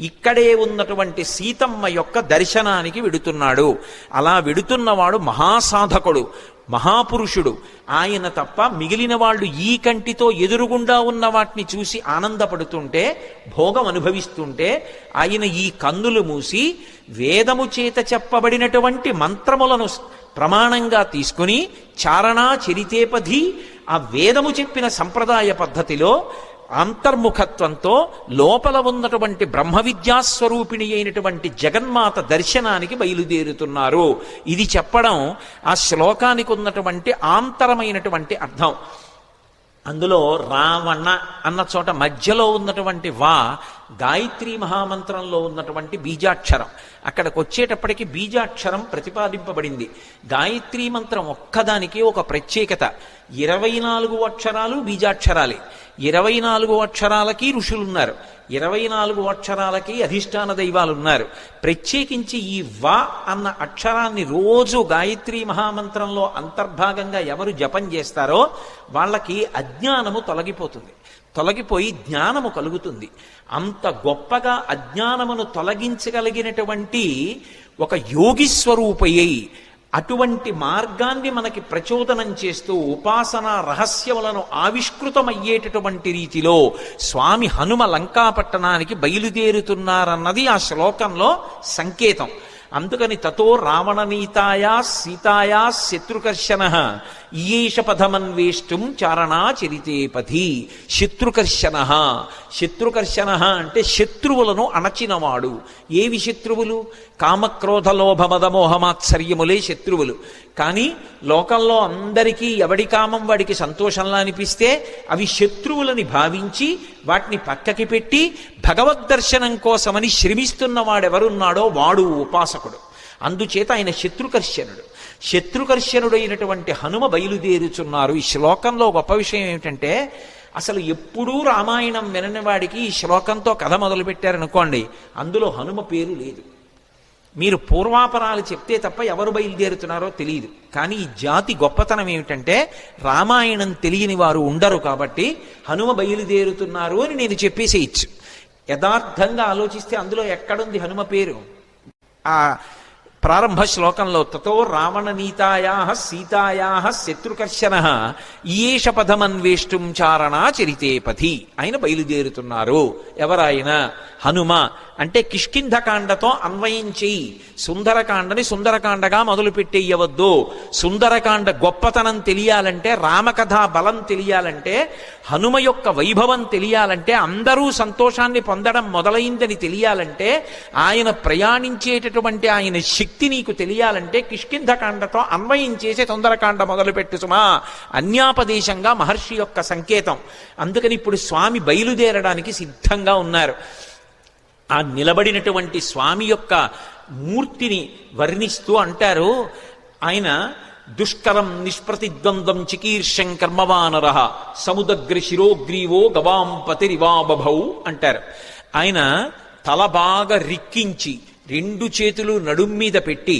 ఇక్కడే ఉన్నటువంటి సీతమ్మ యొక్క దర్శనానికి వెడుతున్నాడు. అలా వెడుతున్నవాడు మహాసాధకుడు, మహాపురుషుడు. ఆయన తప్ప మిగిలిన వాళ్ళు ఈ కంటితో ఎదురుగుండా ఉన్న వాటిని చూసి ఆనందపడుతుంటే, భోగం అనుభవిస్తుంటే, ఆయన ఈ కన్నులు మూసి వేదము చేత చెప్పబడినటువంటి మంత్రములను ప్రమాణంగా తీసుకుని చారణా చరితేపథి, ఆ వేదము చెప్పిన సంప్రదాయ పద్ధతిలో అంతర్ముఖత్వంతో లోపల ఉన్నటువంటి బ్రహ్మ విద్యాస్వరూపిణి అయినటువంటి జగన్మాత దర్శనానికి బయలుదేరుతున్నారు. ఇది చెప్పడం ఆ శ్లోకానికి ఉన్నటువంటి ఆంతరమైనటువంటి అర్థం. అందులో రావణ అన్న చోట మధ్యలో ఉన్నటువంటి వా గాయత్రీ మహామంత్రంలో ఉన్నటువంటి బీజాక్షరం. అక్కడికి వచ్చేటప్పటికి బీజాక్షరం ప్రతిపాదింపబడింది. గాయత్రీ మంత్రం ఒక్కదానికి ఒక ప్రత్యేకత. 24 అక్షరాలు బీజాక్షరాలే. 24 అక్షరాలకి ఋషులున్నారు, 24 అక్షరాలకి అధిష్టాన దైవాలున్నారు. ప్రత్యేకించి ఈ వా అన్న అక్షరాన్ని రోజు గాయత్రీ మహామంత్రంలో అంతర్భాగంగా ఎవరు జపం చేస్తారో వాళ్ళకి అజ్ఞానము తొలగిపోయి జ్ఞానము కలుగుతుంది. అంత గొప్పగా అజ్ఞానమును తొలగించగలిగినటువంటి ఒక యోగి స్వరూపయ్యి అటువంటి మార్గాన్ని మనకి ప్రచోదనం చేస్తూ ఉపాసనా రహస్యములను ఆవిష్కృతమయ్యేటటువంటి రీతిలో స్వామి హనుమ లంకాపట్టణానికి బయలుదేరుతున్నారన్నది ఆ శ్లోకంలో సంకేతం. అందుకని తతో రావణనీతాయా సీతాయా శత్రుకర్షణ ఈయేష పథమన్వేష్టం చారణా చరితే పథి. శత్రుకర్షణ అంటే శత్రువులను అణచినవాడు. ఏవి శత్రువులు? కామక్రోధ లోభ మద మోహమాత్సర్యములే శత్రువులు. కానీ లోకంలో అందరికీ ఎవడి కామం వాడికి సంతోషంలా అనిపిస్తే అవి శత్రువులని భావించి వాటిని పక్కకి పెట్టి భగవద్దర్శనం కోసమని శ్రమిస్తున్న వాడెవరున్నాడో వాడు ఉపాసకుడు. అందుచేత ఆయన శత్రుకర్షణుడైనటువంటి హనుమ బయలుదేరుచున్నారు. ఈ శ్లోకంలో గొప్ప విషయం ఏమిటంటే అసలు ఎప్పుడూ రామాయణం వినని వాడికి ఈ శ్లోకంతో కథ మొదలుపెట్టారనుకోండి, అందులో హనుమ పేరు లేదు. మీరు పూర్వాపరాలు చెప్తే తప్ప ఎవరు బయలుదేరుతున్నారో తెలియదు. కానీ ఈ జాతి గొప్పతనం ఏమిటంటే రామాయణం తెలియని వారు ఉండరు కాబట్టి హనుమ బయలుదేరుతున్నారు అని నేను చెప్పేసేయచ్చు. యథార్థంగా ఆలోచిస్తే అందులో ఎక్కడుంది హనుమ పేరు? ఆ ప్రారంభ శ్లోకంలో తతో రావణనీతాయా సీతాయా శత్రుకర్షణ ఈయేష పథమన్వేష్టం చారణా చరితే పథి. ఆయన బయలుదేరుతున్నారు. ఎవరాయన? హనుమ. అంటే కిష్కింధకాండతో అన్వయం చెయ్యి. సుందరకాండని సుందరకాండగా మొదలు పెట్టేయవద్దు. సుందరకాండ గొప్పతనం తెలియాలంటే, రామకథా బలం తెలియాలంటే, హనుమ యొక్క వైభవం తెలియాలంటే, అందరూ సంతోషాన్ని పొందడం మొదలైందని తెలియాలంటే, ఆయన ప్రయాణించేటటువంటి ఆయన శక్తి నీకు తెలియాలంటే కిష్కింధకాండతో అన్వయం చేసే సుందరకాండ మొదలుపెట్టు సుమా. అన్యాపదేశంగా మహర్షి యొక్క సంకేతం. అందుకని ఇప్పుడు స్వామి బయలుదేరడానికి సిద్ధంగా ఉన్నారు. ఆ నిలబడినటువంటి స్వామి యొక్క మూర్తిని వర్ణిస్తూ అంటారు, ఆయన దుష్కరం నిష్ప్రతిద్వంద్వం చికీర్షం కర్మవానర సముదగ్ర శిరోగ్రీవో గవాం పతిరివాబభౌ అంటారు. ఆయన తల బాగా రిక్కించి రెండు చేతులు నడుం మీద పెట్టి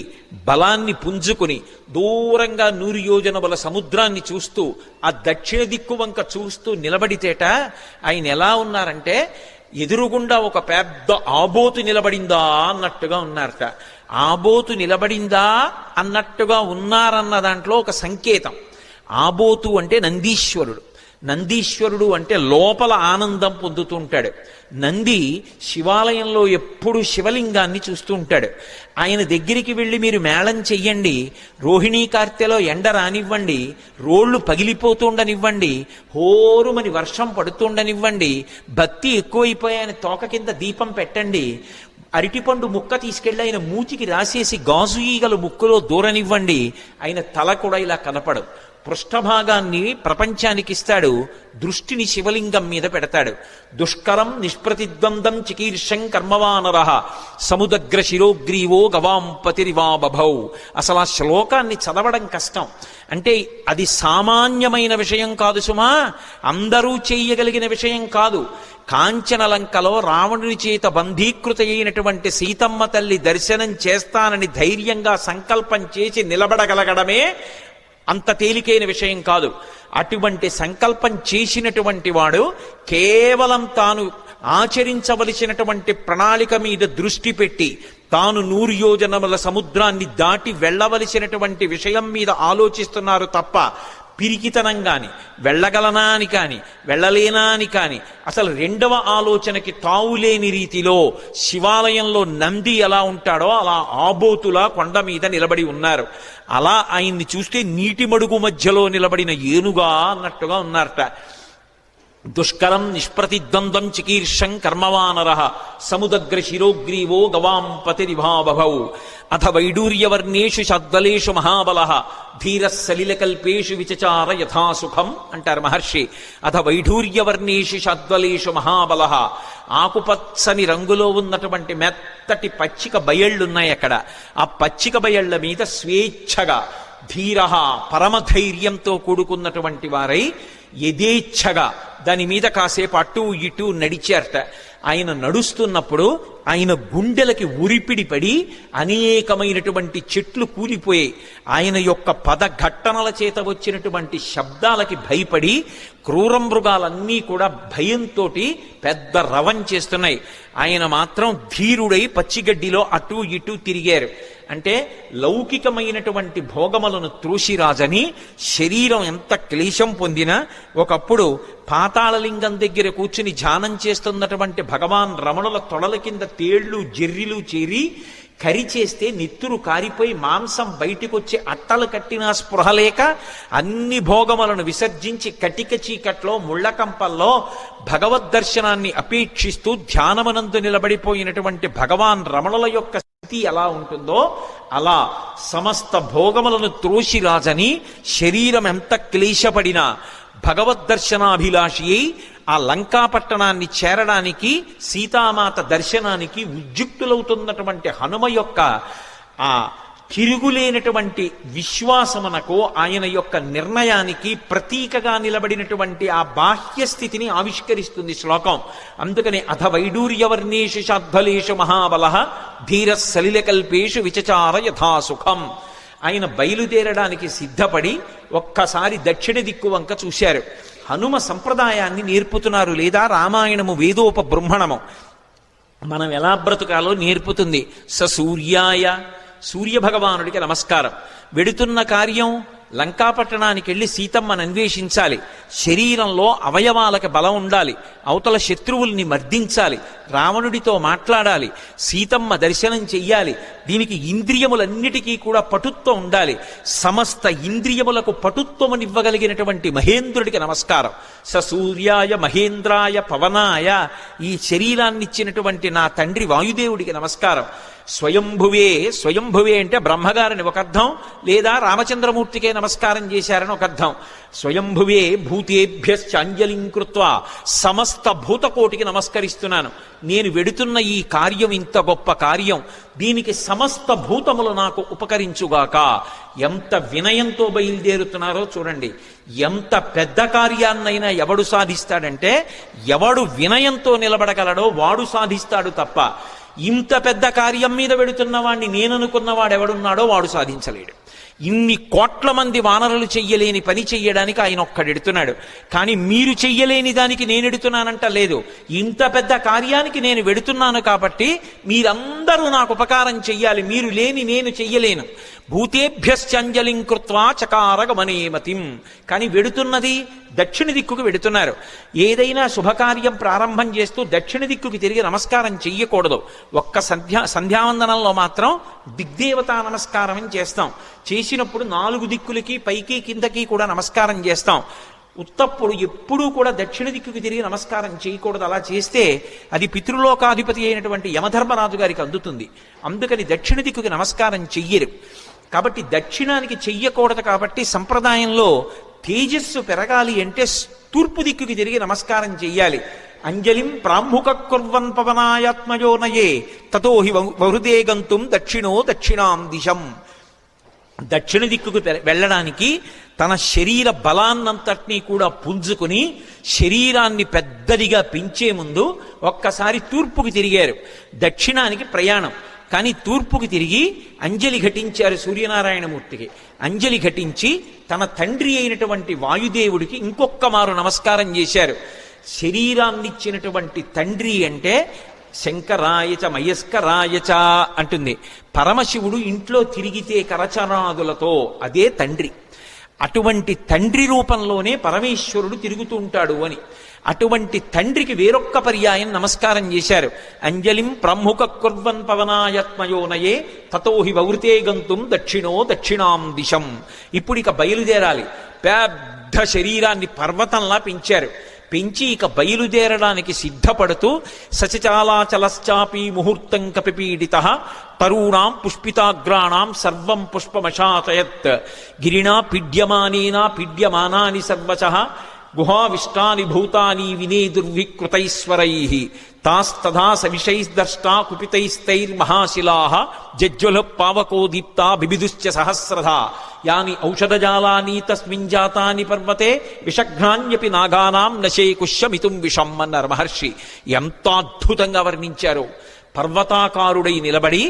బలాన్ని పుంజుకుని దూరంగా 100 యోజనముల సముద్రాన్ని చూస్తూ ఆ దక్షిణ దిక్కు వంక చూస్తూ నిలబడితేట ఆయన ఎలా ఉన్నారంటే ఎదురుగుండా ఒక పెద్ద ఆబోతు నిలబడిందా అన్నట్టుగా ఉన్నారట. ఆబోతు నిలబడిందా అన్నట్టుగా ఉన్నారన్న దాంట్లో ఒక సంకేతం. ఆబోతు అంటే నందీశ్వరుడు. నందీశ్వరుడు అంటే లోపల ఆనందం పొందుతూ ఉంటాడు. నంది శివాలయంలో ఎప్పుడు శివలింగాన్ని చూస్తూ ఉంటాడు. ఆయన దగ్గరికి వెళ్ళి మీరు మేళం చెయ్యండి, రోహిణీ కార్తెలో ఎండ రానివ్వండి, రోళ్లు పగిలిపోతుండనివ్వండి, హోరుమని వర్షం పడుతుండనివ్వండి, భక్తి ఎక్కువైపోయి ఆయన తోక కింద దీపం పెట్టండి, అరటిపండు ముక్క తీసుకెళ్ళి ఆయన మూతికి రాసేసి గాజు ఈగలు ముక్కులో దూరనివ్వండి, ఆయన తల కూడా ఇలా కనపడు. పృష్ఠభాగాన్ని ప్రపంచానికి ఇస్తాడు, దృష్టిని శివలింగం మీద పెడతాడు. దుష్కరం నిష్ప్రతిద్వంద్వం చికీర్షం కర్మవానర సముదగ్ర శిరోగ్రీవో గవాం పతిరివాబభౌ. అసలు ఆ శ్లోకాన్ని చదవడం కష్టం. అంటే అది సామాన్యమైన విషయం కాదు సుమా, అందరూ చేయగలిగిన విషయం కాదు. కాంచనలంకలో రావణుని చేత బంధీకృత అయినటువంటి సీతమ్మ తల్లి దర్శనం చేస్తానని ధైర్యంగా సంకల్పం చేసి నిలబడగలగడమే అంత తేలికైన విషయం కాదు. అటువంటి సంకల్పం చేసినటువంటి వాడు కేవలం తాను ఆచరించవలసినటువంటి ప్రణాళిక మీద దృష్టి పెట్టి తాను 100 యోజనముల సముద్రాన్ని దాటి వెళ్ళవలసినటువంటి విషయం మీద ఆలోచిస్తున్నారు తప్ప పిరికితనం కాని, వెళ్ళగలనా అని కాని, వెళ్ళలేనా అని కాని, అసలు రెండవ ఆలోచనకి తావులేని రీతిలో శివాలయంలో నంది ఎలా ఉంటాడో అలా ఆబోతులా కొండ మీద నిలబడి ఉన్నారు. అలా ఆయన్ని చూస్తే నీటి మడుగు మధ్యలో నిలబడిన ఏనుగా అన్నట్టుగా ఉన్నారట. దుష్కరం నిష్ప్రతిద్వంద్వం చికీర్షం కర్మవానర సముదగ్ర శిరోగ్రీవో గవాం పతిరివాబభౌ అథ వైడూర్యవర్ణేషు షద్వలేషు మహాబల ధీర సలిలకల్పేషు విచచార యథాసుఖం అంటారు మహర్షి. అథ వైఢూర్యవర్ణేషు షద్వలేషు మహాబల, ఆకుపచ్చని రంగులో ఉన్నటువంటి మెత్తటి పచ్చిక బయళ్ళున్నాయి అక్కడ. ఆ పచ్చిక బయళ్ల మీద స్వేచ్ఛగా ధీర పరమధైర్యంతో కూడుకున్నటువంటి వారై యథేచ్ఛగా దాని మీద కాసేపు అటు ఇటు నడిచారట. ఆయన నడుస్తున్నప్పుడు ఆయన గుండెలకి ఉరిపిడి పడి అనేకమైనటువంటి చెట్లు కూలిపోయాయి. ఆయన యొక్క పదఘట్టనల చేత వచ్చినటువంటి శబ్దాలకి భయపడి క్రూర మృగాలన్నీ కూడా భయంతో పెద్ద రవం చేస్తున్నాయి. ఆయన మాత్రం ధీరుడై పచ్చిగడ్డిలో అటు ఇటు తిరిగారు. అంటే లౌకికమైనటువంటి భోగములను త్రోసిరాజని శరీరం ఎంత క్లేశం పొందినా ఒకప్పుడు పాతాళలింగం దగ్గర కూర్చుని ధ్యానం చేస్తున్నటువంటి భగవాన్ రమణుల తొడల కింద తేళ్లు జెర్రిలు చేరి కరిచేస్తే నెత్తురు కారిపోయి మాంసం బయటికొచ్చి అట్టలు కట్టినా స్పృహలేక అన్ని భోగములను విసర్జించి కటిక చీకట్లో ముళ్ళకంపల్లో భగవద్దర్శనాన్ని అపేక్షిస్తూ ధ్యానమనందు నిలబడిపోయినటువంటి భగవాన్ రమణుల యొక్క స్థితి ఎలా ఉంటుందో అలా సమస్త భోగములను త్రోసిరాజని శరీరం ఎంత క్లేశపడినా భగవద్దర్శనాభిలాషి అయి ఆ లంకాపట్టణాన్ని చేరడానికి సీతామాత దర్శనానికి ఉద్యుక్తులవుతున్నటువంటి హనుమ యొక్క ఆ తిరుగులేనటువంటి విశ్వాసమునకు ఆయన యొక్క నిర్ణయానికి ప్రతీకగా నిలబడినటువంటి ఆ బాహ్య స్థితిని ఆవిష్కరిస్తుంది శ్లోకం. అందుకని అథ వైడూర్యవర్ణేషు షద్వలేషు మహాబల ధీర సలిలకల్పేషు విచచార యథాసుఖం. ఆయన బయలుదేరడానికి సిద్ధపడి ఒక్కసారి దక్షిణ దిక్కు వంక చూశారు. హనుమ సంప్రదాయాన్ని నేర్పుతున్నారు, లేదా రామాయణము వేదోపబృంహణము మనం ఎలా బ్రతుకాలో నేర్పుతుంది. సూర్యాయ, సూర్యభగవానుడికి నమస్కారం. వెడుతున్న కార్యం లంకాపట్టణానికి వెళ్ళి సీతమ్మను అన్వేషించాలి. శరీరంలో అవయవాలకు బలం ఉండాలి, అవతల శత్రువుల్ని మర్దించాలి, రావణుడితో మాట్లాడాలి, సీతమ్మ దర్శనం చెయ్యాలి. దీనికి ఇంద్రియములన్నిటికీ కూడా పటుత్వం ఉండాలి. సమస్త ఇంద్రియములకు పటుత్వమునివ్వగలిగినటువంటి మహేంద్రుడికి నమస్కారం. సూర్యాయ మహేంద్రాయ పవనాయ, ఈ శరీరాన్నిచ్చినటువంటి నా తండ్రి వాయుదేవుడికి నమస్కారం. స్వయంభువే, స్వయంభువే అంటే బ్రహ్మగారిని ఒక అర్థం, లేదా రామచంద్రమూర్తికే నమస్కారం చేశారని ఒక అర్థం. స్వయంభువే భూతేభ్యశ్చ అంజలిం కృత్వా, సమస్త భూతకోటికి నమస్కరిస్తున్నాను. నేను వెడుతున్న ఈ కార్యం ఇంత గొప్ప కార్యం, దీనికి సమస్త భూతములు నాకు ఉపకరించుగాక. ఎంత వినయంతో బయలుదేరుతున్నారో చూడండి. ఎంత పెద్ద కార్యాన్నైనా ఎవడు సాధిస్తాడంటే, ఎవడు వినయంతో నిలబడగలడో వాడు సాధిస్తాడు తప్ప, ఇంత పెద్ద కార్యం మీద వెడుతున్న వాడిని నేననుకున్నవాడు ఎవడున్నాడో వాడు సాధించలేడు. ఇన్ని కోట్ల మంది వానరులు చెయ్యలేని పని చెయ్యడానికి ఆయన ఒక్కడెడుతున్నాడు. కానీ మీరు చెయ్యలేని దానికి నేను ఎడుతున్నానంట లేదు. ఇంత పెద్ద కార్యానికి నేను వెడుతున్నాను కాబట్టి మీరందరూ నాకు ఉపకారం చెయ్యాలి, మీరు లేని నేను చెయ్యలేను. భూతేభ్యశ్చంజలిం కృత్వా చకార గమనేమతిం. కానీ వెడుతున్నది దక్షిణ దిక్కుకు వెడుతున్నారు. ఏదైనా శుభకార్యం ప్రారంభం చేస్తూ దక్షిణ దిక్కుకి తిరిగి నమస్కారం చెయ్యకూడదు. ఒక్క సంధ్యావందనంలో మాత్రం దిగ్దేవతా నమస్కారం అని చేస్తాం. చేసినప్పుడు 4 దిక్కులకి పైకి కిందకి కూడా నమస్కారం చేస్తాం. ఉత్తప్పుడు ఎప్పుడూ కూడా దక్షిణ దిక్కుకి తిరిగి నమస్కారం చేయకూడదు. అలా చేస్తే అది పితృలోకాధిపతి అయినటువంటి యమధర్మరాజు గారికి అందుతుంది. అందుకని దక్షిణ దిక్కుకి నమస్కారం చెయ్యరు. కాబట్టి దక్షిణానికి చెయ్యకూడదు. కాబట్టి సంప్రదాయంలో తేజస్సు పెరగాలి అంటే తూర్పు దిక్కుకి తిరిగి నమస్కారం చెయ్యాలి. అంజలిం ప్రాంభుక కుర్వన్ పవనాయాత్మయోనయే తతో హి వహృదే గంతుం దక్షిణో దక్షిణాం దిశం. దక్షిణ దిక్కుకు వెళ్ళడానికి తన శరీర బలాన్నంతటినీ కూడా పుంజుకుని శరీరాన్ని పెద్దదిగా పెంచే ముందు ఒక్కసారి తూర్పుకి తిరిగారు. దక్షిణానికి ప్రయాణం. కానీ తూర్పుకి తిరిగి అంజలి ఘటించారు సూర్యనారాయణమూర్తికి. అంజలి ఘటించి తన తండ్రి అయినటువంటి వాయుదేవుడికి ఇంకొక్క మారు నమస్కారం చేశారు. శరీరాన్నిచ్చినటువంటి తండ్రి అంటే శంకరాయచ మయస్కరాయచ అంటుంది. పరమశివుడు ఇంట్లో తిరిగితే కరచరాదులతో, అదే తండ్రి. అటువంటి తండ్రి రూపంలోనే పరమేశ్వరుడు తిరుగుతూ ఉంటాడు అని. అటువంటి తండ్రికి వేరొక్క పర్యాయం నమస్కారం చేశారు. అంజలిం ప్రముఖ కుర్వన్ పవనాయత్మయోనయే తతో హి వవృతే గంతుం దక్షిణో దక్షిణాం దిశం. ఇప్పుడు ఇక బయలుదేరాలి. పెద్ద శరీరాన్ని పర్వతంలా పెంచారు. పెంచి ఇక బయలుదేరడానికి సిద్ధపడుతూ సచచాలాచలశ్చాపి ముహూర్తం కపిపీడిత తరూణాం పుష్పితాగ్రాణాం సర్వం పుష్పమశాతయత్ గిరిణా పీడ్యమానేనా పీడ్యమానాని సర్వశః గుహావిష్టాని భూతాని వినేదుర్వికృతైశ్వరైః తాస్తథా సవిషైర్దష్టా కుపితైస్తైర్మహాశిలాః జజ్జ్వల పావకో దీప్తా బిబిదుశ్చ సహస్రధా యాని ఔషధజాలాని తస్మిన్ జాతాని పర్వతే విషఘ్నాన్యపి నాగానాం నశేకుష్యమితుం విషం అన్నారు మహర్షి. ఎంత అద్భుతంగా వర్ణించారో. పర్వతాకారుడై నిలబడి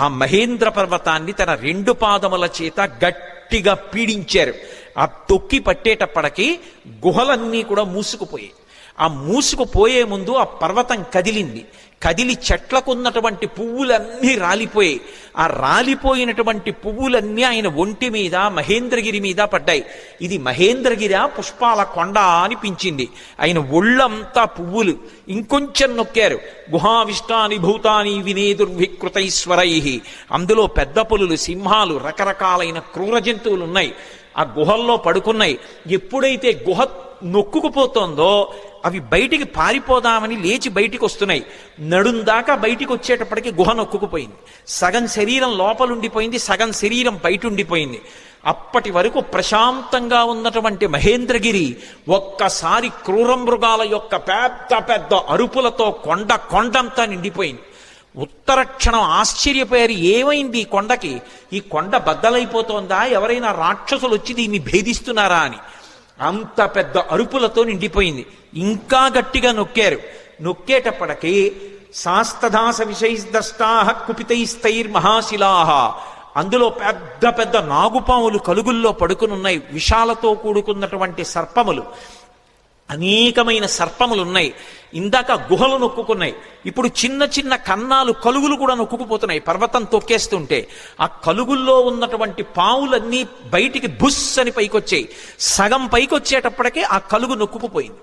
ఆ మహేంద్ర పర్వతాన్ని తన 2 పాదముల చేత గట్టిగా పీడించారు. ఆ తొక్కి పట్టేటప్పటికి గుహలన్నీ కూడా మూసుకుపోయాయి. ఆ మూసుకుపోయే ముందు ఆ పర్వతం కదిలింది. కదిలి చెట్లకున్నటువంటి పువ్వులన్నీ రాలిపోయాయి. ఆ రాలిపోయినటువంటి పువ్వులన్నీ ఆయన ఒంటి మీద మహేంద్రగిరి మీద పడ్డాయి. ఇది మహేంద్రగిరి పుష్పాల కొండ అనిపించింది. ఆయన ఒళ్ళంతా పువ్వులు. ఇంకొంచెం నొక్కారు. గుహావిష్టాని భూతాని వినేదుర్వికృతైశ్వరై. అందులో పెద్ద పులులు, సింహాలు, రకరకాలైన క్రూర జంతువులు ఉన్నాయి. ఆ గుహల్లో పడుకున్నాయి. ఎప్పుడైతే గుహ నొక్కుకుపోతోందో అవి బయటికి పారిపోదామని లేచి బయటికి వస్తున్నాయి. నడుందాకా బయటికి వచ్చేటప్పటికి గుహ నొక్కుకుపోయింది. సగం శరీరం లోపలుండిపోయింది, సగం శరీరం బయట ఉండిపోయింది. అప్పటి వరకు ప్రశాంతంగా ఉన్నటువంటి మహేంద్రగిరి ఒక్కసారి క్రూర మృగాల యొక్క పెద్ద పెద్ద అరుపులతో కొండంతా నిండిపోయింది. ఉత్తరక్షణం ఆశ్చర్యపోయారు. ఏమైంది ఈ కొండకి? ఈ కొండ బద్దలైపోతోందా? ఎవరైనా రాక్షసులు వచ్చి దీన్ని భేదిస్తున్నారా అని. అంత పెద్ద అరుపులతో నిండిపోయింది. ఇంకా గట్టిగా నొక్కారు. నొక్కేటప్పటికి శాస్తదాస విషైర్దష్టాః కుపితైస్తైర్మహాశిలాః. అందులో పెద్ద పెద్ద నాగుపాములు కలుగుల్లో పడుకునున్నాయి. విషాలతో కూడుకున్నటువంటి సర్పములు, అనేకమైన సర్పములు ఉన్నాయి. ఇందాక గుహలు నొక్కుకున్నాయి. ఇప్పుడు చిన్న చిన్న కన్నాలు, కలుగులు కూడా నొక్కుకుపోతున్నాయి పర్వతం తొక్కేస్తుంటే. ఆ కలుగుల్లో ఉన్నటువంటి పావులన్నీ బయటికి బుస్ అని పైకొచ్చాయి. సగం పైకొచ్చేటప్పటికే ఆ కలుగు నొక్కుకుపోయింది.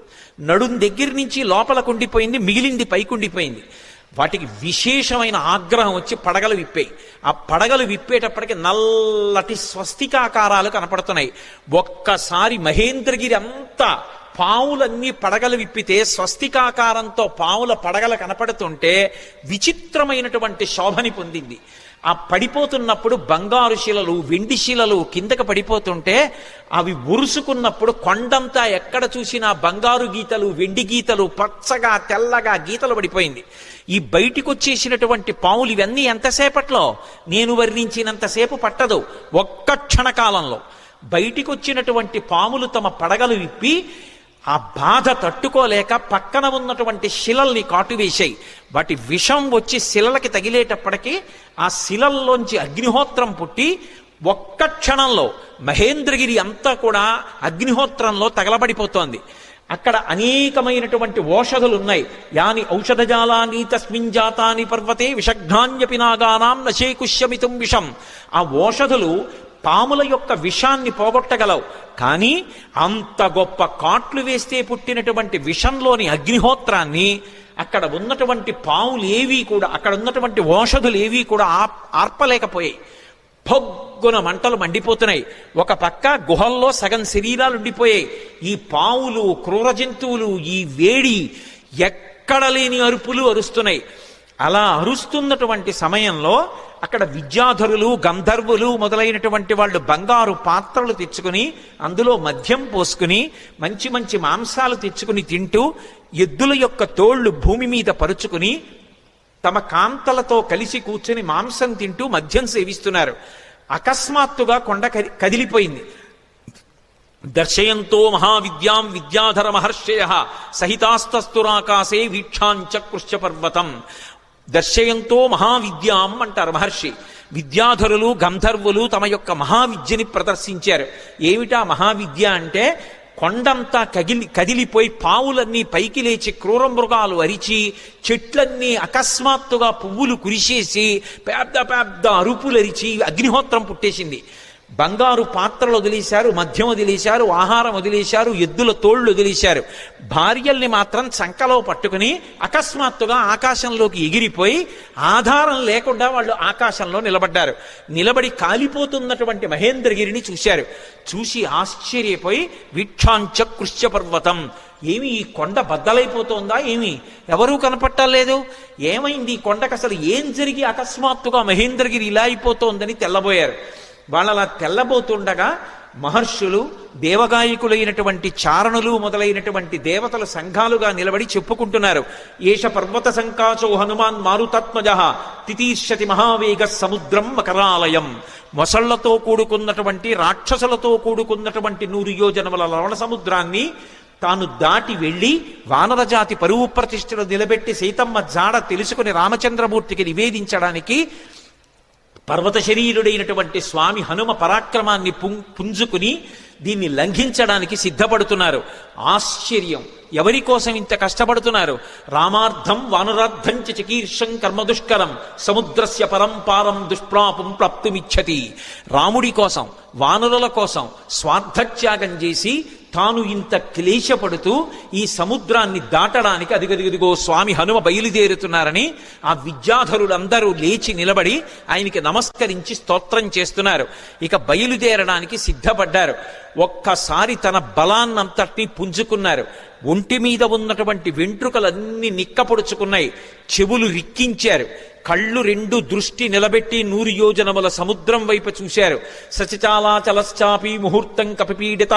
నడుం దగ్గర నుంచి లోపలకు ఉండిపోయింది, మిగిలింది పైకుండిపోయింది. వాటికి విశేషమైన ఆగ్రహం వచ్చి పడగలు విప్పాయి. ఆ పడగలు విప్పేటప్పటికి నల్లటి స్వస్తికాకారాలు కనపడుతున్నాయి. ఒక్కసారి మహేంద్రగిరి అంతా పావులన్నీ పడగలు విప్పితే స్వస్తికాకారంతో పావుల పడగల కనపడుతుంటే విచిత్రమైనటువంటి శోభని పొందింది. ఆ పడిపోతున్నప్పుడు బంగారు శిలలు, వెండి శిలలు కిందకి పడిపోతుంటే అవి ఉరుసుకున్నప్పుడు కొండంతా ఎక్కడ చూసినా బంగారు గీతలు, వెండి గీతలు, పచ్చగా తెల్లగా గీతలు పడిపోయింది. ఈ బయటికి వచ్చేసినటువంటి పావులు ఇవన్నీ ఎంతసేపట్లో, నేను వర్ణించినంతసేపు పట్టదు, ఒక్క క్షణకాలంలో బయటికి వచ్చినటువంటి పాములు తమ పడగలు విప్పి ఆ బాధ తట్టుకోలేక పక్కన ఉన్నటువంటి శిలల్ని కాటువేశాయి. వాటి విషం వచ్చి శిలలకి తగిలేటప్పటికీ ఆ శిలల్లోంచి అగ్నిహోత్రం పుట్టి ఒక్క క్షణంలో మహేంద్రగిరి అంతా కూడా అగ్నిహోత్రంలో తగలబడిపోతోంది. అక్కడ అనేకమైనటువంటి ఓషధులు ఉన్నాయి. యాని ఔషధజాలాని తస్మిన్ జాతాని పర్వతే విషఘ్నాన్యపి నాగానాం నశేకుష్యమితుం విషం. ఆ ఓషధులు పాముల యొక్క విషాన్ని పోగొట్టగలవు, కానీ అంత గొప్ప కాట్లు వేస్తే పుట్టినటువంటి విషంలోని అగ్నిహోత్రాన్ని అక్కడ ఉన్నటువంటి పాములు ఏవీ కూడా, అక్కడ ఉన్నటువంటి ఓషధులు ఏవీ కూడా ఆర్పలేకపోయాయి. పొగ్గున మంటలు మండిపోతున్నాయి. ఒక పక్క గుహల్లో సగం శరీరాలు ఉండిపోయాయి. ఈ పావులు, క్రూర జంతువులు ఈ వేడి ఎక్కడ లేని అరుపులు అరుస్తున్నాయి. అలా అరుస్తున్నటువంటి సమయంలో అక్కడ విద్యాధరులు, గంధర్వులు మొదలైనటువంటి వాళ్ళు బంగారు పాత్రలు తెచ్చుకుని అందులో మద్యం పోసుకుని మంచి మంచి మాంసాలు తెచ్చుకుని తింటూ ఎద్దుల యొక్క తోళ్లు భూమి మీద పరుచుకుని తమ కాంతలతో కలిసి కూర్చుని మాంసం తింటూ మద్యం సేవిస్తున్నారు. అకస్మాత్తుగా కొండ కదిలిపోయింది. దర్శయంతో మహావిద్యాం విద్యాధర మహర్షయ సహితాస్తస్తురాకాశే వీక్షాంచకృష్య పర్వతం. దర్శయంతో మహావిద్యాం అంటారు మహర్షి. విద్యాధరులు, గంధర్వులు తమ యొక్క మహావిద్యని ప్రదర్శించారు. ఏమిటా మహావిద్య అంటే, కొండంతా కదిలిపోయి పావులన్నీ పైకి లేచి క్రూర మృగాలు అరిచి చెట్లన్నీ అకస్మాత్తుగా పువ్వులు కురిసేసి పెద్ద పెద్ద అరుపులు అరిచి అగ్నిహోత్రం పుట్టేసింది. బంగారు పాత్రలు వదిలేశారు, మద్యం వదిలేశారు, ఆహారం వదిలేశారు, ఎద్దుల తోళ్లు వదిలేశారు. భార్యల్ని మాత్రం చంకలో పట్టుకుని అకస్మాత్తుగా ఆకాశంలోకి ఎగిరిపోయి ఆధారం లేకుండా వాళ్ళు ఆకాశంలో నిలబడ్డారు. నిలబడి కాలిపోతున్నటువంటి మహేంద్రగిరిని చూశారు. చూసి ఆశ్చర్యపోయి వీక్షాంచకృష్య పర్వతం, ఏమి ఈ కొండ బద్దలైపోతోందా, ఏమి ఎవరూ కనపట్టలేదు, ఏమైంది ఈ కొండకు, అసలు ఏం జరిగి అకస్మాత్తుగా మహేంద్రగిరి ఇలా అయిపోతోందని తెల్లబోయారు. వాళ్ళలా తెల్లబోతుండగా మహర్షులు, దేవగాయకులైనటువంటి చారణులు మొదలైనటువంటి దేవతల సంఘాలుగా నిలబడి చెప్పుకుంటున్నారు. ఏష పర్వత సంకాచో హనుమాన్ మారుతాత్మజ తితీర్షతి మహావేగ సముద్రం మకరాలయం. మొసళ్లతో కూడుకున్నటువంటి, రాక్షసులతో కూడుకున్నటువంటి 100 యోజనముల లవణ సముద్రాన్ని తాను దాటి వెళ్ళి వానరజాతి పరువు ప్రతిష్టలు నిలబెట్టి సీతమ్మ జాడ తెలుసుకుని రామచంద్రమూర్తికి నివేదించడానికి పర్వత శరీరుడైనటువంటి స్వామి హనుమ పరాక్రమాన్ని పుంజుకుని దీన్ని లంఘించడానికి సిద్ధపడుతున్నారు. ఆశ్చర్యం, ఎవరి కోసం ఇంత కష్టపడుతున్నారు? రామార్థం వానరార్థం చికీర్షం కర్మదుష్కరం సముద్రస్య పరంపారం దుష్ప్రాపం ప్రాప్తుమిచ్చతి. రాముడి కోసం, వానరుల కోసం స్వార్థత్యాగం చేసి తాను ఇంత క్లేశపడుతూ ఈ సముద్రాన్ని దాటడానికి అదిగదిగదిగో స్వామి హనుమ బయలుదేరుతున్నారని ఆ విద్యాధరులందరూ లేచి నిలబడి ఆయనకి నమస్కరించి స్తోత్రం చేస్తున్నారు. ఇక బయలుదేరడానికి సిద్ధపడ్డారు. ఒక్కసారి తన బలాన్నంతటినీ పుంజుకున్నారు. ఒంటి మీద ఉన్నటువంటి వెంట్రుకలన్నీ నిక్కపొడుచుకున్నాయి. చెవులు రిక్కించారు. కళ్ళు 2 దృష్టి నిలబెట్టి 100 యోజనముల సముద్రం వైపు చూశారు. సచిచాలాచలశ్చాపి ముహూర్తం కపిపీడిత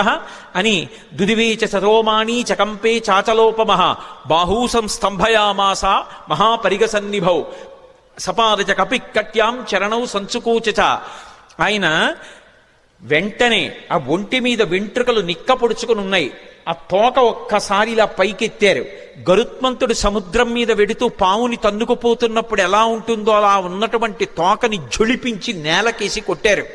అని దుదివేచ సరోమాణీ చకంపే చాచలోపమః బాహూసం స్తంభయామాస మహాపరిగసన్నిభౌ సపాదచ కపికట్యాం చరణౌ సంచుకోచ. ఆయన వెంటనే ఆ ఒంటి మీద వెంట్రుకలు నిక్కపొడుచుకుని ఉన్నాయి. ఆ తోక ఒక్కసారి ఇలా పైకెత్తారు. గరుత్మంతుడు సముద్రం మీద వెడుతూ పావుని తన్నుకుపోతున్నప్పుడు ఎలా ఉంటుందో అలా ఉన్నటువంటి తోకని జొలిపించి నేలకేసి కొట్టారు.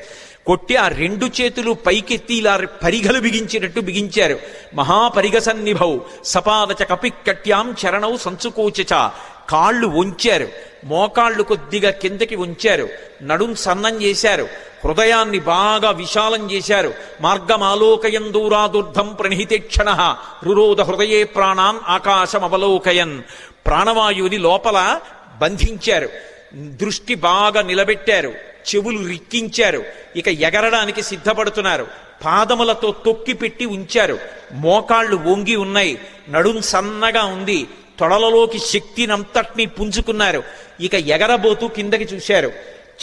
కొట్టి ఆ 2 చేతులు పైకెత్తి ఇలా పరిగలు బిగించినట్టు బిగించారు. మహాపరిగసన్నిభౌ సపాదచ కపికట్యాం చరణౌ సంచుకోచ. కాళ్ళు వంచారు, మోకాళ్ళు కొద్దిగా కిందకి ఉంచారు, నడుం సన్నం చేశారు, హృదయాన్ని బాగా విశాలం చేశారు. మార్గమాలోకయన్ దూరాదుర్ధం ప్రణిహితేక్షణ రురోధ హృదయే ప్రాణాన్ ఆకాశమవలోకయన్. ప్రాణవాయువుని లోపల బంధించారు, దృష్టి బాగా నిలబెట్టారు, చెవులు రిక్కించారు. ఇక ఎగరడానికి సిద్ధపడుతున్నారు. పాదములతో తొక్కి పెట్టి ఉంచారు. మోకాళ్ళు వంగి ఉన్నాయి, నడుం సన్నగా ఉంది, తొడలలోకి శక్తినంతటినీ పుంజుకున్నారు. ఇక ఎగరబోతూ కిందకి చూశారు.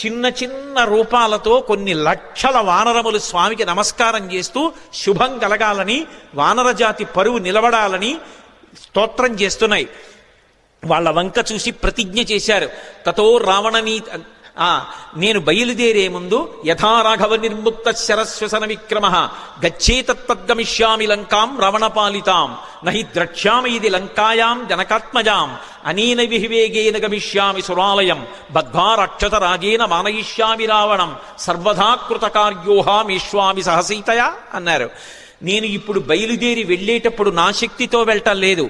చిన్న చిన్న రూపాలతో కొన్ని లక్షల వానరములు స్వామికి నమస్కారం చేస్తూ శుభం కలగాలని, వానరజాతి పరువు నిలబడాలని స్తోత్రం చేస్తున్నాయి. వాళ్ళ వంక చూసి ప్రతిజ్ఞ చేశారు. తతో రావణనీ నేను బయలుదేరే ముందు యథా రాఘవ నిర్ముక్త శరస్వసన విక్రమ గచ్చేతత్గమిష్యామి లంకాం రావణపాలితాం నహి ద్రక్ష్యామి ఇది లంకాయాం జనకాత్మజాం అనేన విహివేగేన గమిష్యామి సురాలయం బద్ధ్వా రాక్షస రాజేన మానయిష్యామి రావణం సర్వదా కృతకార్యోహామీష్వామి సహసీతయా అన్నారు. నేను ఇప్పుడు బయలుదేరి వెళ్ళేటప్పుడు నా శక్తితో వెళ్ళటం లేదు.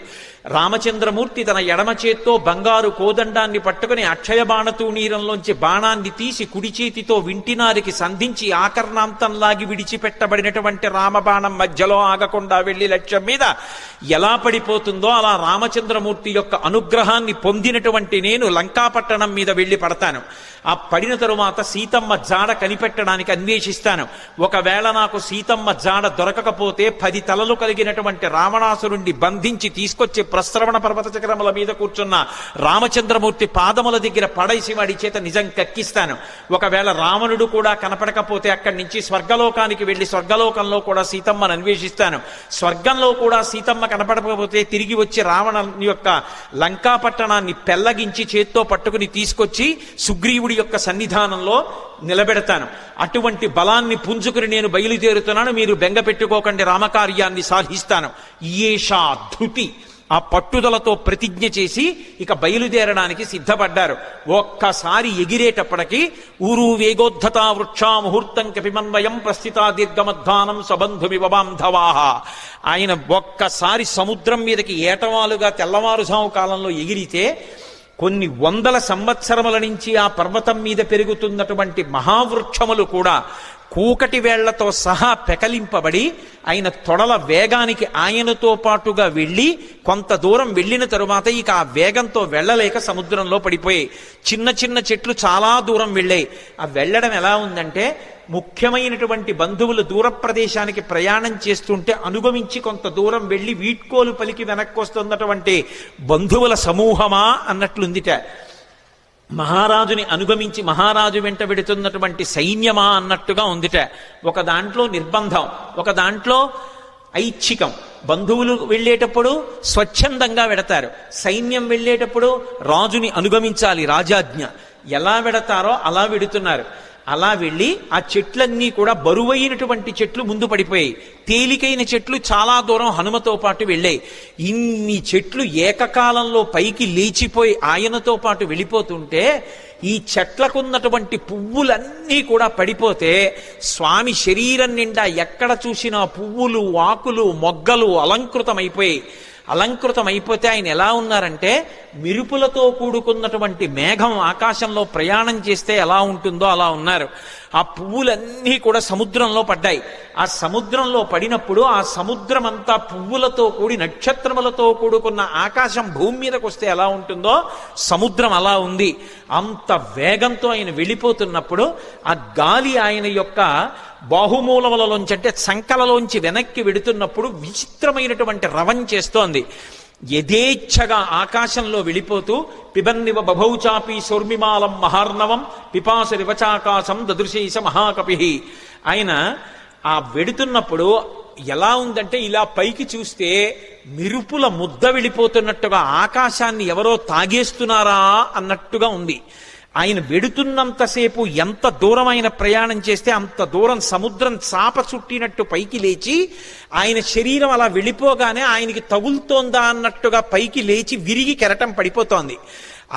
రామచంద్రమూర్తి తన ఎడమ చేత్తో బంగారు కోదండాన్ని పట్టుకుని అక్షయ బాణతూణీరంలోంచి బాణాన్ని తీసి కుడి చేతితో వింటినారికి సంధించి ఆకర్ణాంతంలాగి విడిచిపెట్టబడినటువంటి రామబాణం మధ్యలో ఆగకుండా వెళ్లి లక్ష్యం మీద ఎలా పడిపోతుందో అలా రామచంద్రమూర్తి యొక్క అనుగ్రహాన్ని పొందినటువంటి నేను లంకాపట్టణం మీద వెళ్లి పడతాను. ఆ పడిన తరువాత సీతమ్మ జాడ కనిపెట్టడానికి అన్వేషిస్తాను. ఒకవేళ నాకు సీతమ్మ జాడ దొరకకపోతే 10 తలలు కలిగినటువంటి రావణాసురుణ్ణి బంధించి తీసుకొచ్చి ప్రస్రవణ పర్వత చక్రముల మీద కూర్చున్న రామచంద్రమూర్తి పాదముల దగ్గర పడేసి వాడి చేత నిజం కక్కిస్తాను. ఒకవేళ రావణుడు కూడా కనపడకపోతే అక్కడి నుంచి స్వర్గలోకానికి వెళ్లి స్వర్గలోకంలో కూడా సీతమ్మను అన్వేషిస్తాను. స్వర్గంలో కూడా సీతమ్మ కనపడకపోతే తిరిగి వచ్చి రావణ యొక్క లంకాపట్టణాన్ని పెళ్లగించి చేత్తో పట్టుకుని తీసుకొచ్చి సుగ్రీవుడి యొక్క సన్నిధానంలో నిలబెడతాను. అటువంటి బలాన్ని పుంజుకుని నేను బయలుదేరుతున్నాను. మీరు బెంగ పెట్టుకోకండి, రామకార్యాన్ని సాధిస్తాను. ఈయేషా ధృతి, ఆ పట్టుదలతో ప్రతిజ్ఞ చేసి ఇక బయలుదేరడానికి సిద్ధపడ్డారు. ఒక్కసారి ఎగిరేటప్పటికి ఊరు వేగోద్ధత వృక్షా ముహూర్తం కపిమన్వయం ప్రస్థితా దీర్ఘమధ్వానం సబంధుమి బాంధవాహ. ఆయన ఒక్కసారి సముద్రం మీదకి ఏటవాలుగా తెల్లవారుజాము కాలంలో ఎగిరితే కొన్ని వందల సంవత్సరముల నుంచి ఆ పర్వతం మీద పెరుగుతున్నటువంటి మహావృక్షములు కూడా కూకటి వేళ్లతో సహా పెకలింపబడి ఆయన తొడల వేగానికి ఆయనతో పాటుగా వెళ్ళి కొంత దూరం వెళ్ళిన తరువాత ఇక ఆ వేగంతో వెళ్ళలేక సముద్రంలో పడిపోయాయి. చిన్న చిన్న చెట్లు చాలా దూరం వెళ్ళాయి. ఆ వెళ్ళడం ఎలా ఉందంటే, ముఖ్యమైనటువంటి బంధువులు దూర ప్రదేశానికి ప్రయాణం చేస్తుంటే అనుగమించి కొంత దూరం వెళ్ళి వీడ్కోలు పలికి వెనక్కి వస్తున్నటువంటి బంధువుల సమూహమా అన్నట్లుందిట. మహారాజుని అనుగమించి మహారాజు వెంట వెడుతున్నటువంటి సైన్యమా అన్నట్టుగా ఉందిట. ఒక దాంట్లో నిర్బంధం, ఒక దాంట్లో ఐచ్ఛికం. బంధువులు వెళ్ళేటప్పుడు స్వచ్ఛందంగా వెడతారు, సైన్యం వెళ్ళేటప్పుడు రాజుని అనుగమించాలి, రాజాజ్ఞ. ఎలా వెడతారో అలా వెడుతున్నారు. అలా వెళ్ళి ఆ చెట్లన్నీ కూడా బరువైనటువంటి చెట్లు ముందు పడిపోయాయి, తేలికైన చెట్లు చాలా దూరం హనుమతో పాటు వెళ్ళాయి. ఇన్ని చెట్లు ఏకకాలంలో పైకి లేచిపోయి ఆయనతో పాటు వెళ్ళిపోతుంటే ఈ చెట్లకున్నటువంటి పువ్వులన్నీ కూడా పడిపోతే స్వామి శరీరం నిండా ఎక్కడ చూసినా పువ్వులు, ఆకులు, మొగ్గలు అలంకృతమైపోయాయి. అలంకృతమైపోతే ఆయన ఎలా ఉన్నారంటే, మిరుపులతో కూడుకున్నటువంటి మేఘం ఆకాశంలో ప్రయాణం చేస్తే ఎలా ఉంటుందో అలా ఉన్నారు. ఆ పువ్వులన్నీ కూడా సముద్రంలో పడ్డాయి. ఆ సముద్రంలో పడినప్పుడు ఆ సముద్రం అంతా పువ్వులతో కూడి నక్షత్రములతో కూడుకున్న ఆకాశం భూమి మీదకి వస్తే ఎలా ఉంటుందో సముద్రం అలా ఉంది. అంత వేగంతో ఆయన వెళ్ళిపోతున్నప్పుడు ఆ గాలి ఆయన యొక్క బాహుమూలములలోంచి అంటే సంకలలోంచి వెనక్కి వెడుతున్నప్పుడు విచిత్రమైనటువంటి రవం చేస్తోంది. యథేచ్ఛగా ఆకాశంలో వెళ్ళిపోతూ పిబన్నివ బభౌచాపి సౌర్మిమాలం మహార్ణవం పిపాస రివచాకాశం దదృశేష మహాకపి. ఆయన ఆ వెడుతున్నప్పుడు ఎలా ఉందంటే, ఇలా పైకి చూస్తే మిరుపుల ముద్ద వెళ్ళిపోతున్నట్టుగా ఆకాశాన్ని ఎవరో తాగేస్తున్నారా అన్నట్టుగా ఉంది. ఆయన వెడుతున్నంతసేపు ఎంత దూరం ఆయన ప్రయాణం చేస్తే అంత దూరం సముద్రం చాప చుట్టినట్టు పైకి లేచి ఆయన శరీరం అలా వెళ్ళిపోగానే ఆయనకి తగులుతోందా అన్నట్టుగా పైకి లేచి విరిగి కెరటం పడిపోతోంది.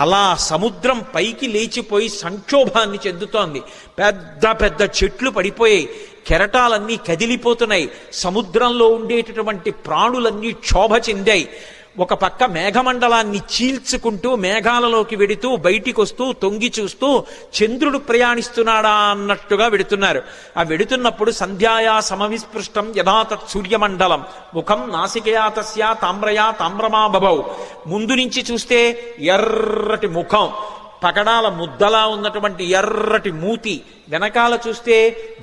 అలా సముద్రం పైకి లేచిపోయి సంక్షోభాన్ని చెందుతోంది. పెద్ద పెద్ద చెట్లు పడిపోయాయి, కెరటాలన్నీ కదిలిపోతున్నాయి, సముద్రంలో ఉండేటటువంటి ప్రాణులన్నీ క్షోభ చెందాయి. ఒక పక్క మేఘమండలాన్ని చీల్చుకుంటూ మేఘాలలోకి వెడుతూ బయటికి వస్తూ తొంగి చూస్తూ చంద్రుడు ప్రయాణిస్తున్నాడా అన్నట్టుగా వెడుతున్నారు. ఆ వెడుతున్నప్పుడు సంధ్యాయా సమవిస్పృష్టం యథాతత్ సూర్యమండలం ముఖం నాసికయా తస్యా తామ్రయా తామ్రమా బభౌ. ముందు నుంచి చూస్తే ఎర్రటి ముఖం, పగడాల ముద్దలా ఉన్నటువంటి ఎర్రటి మూతి, వెనకాల చూస్తే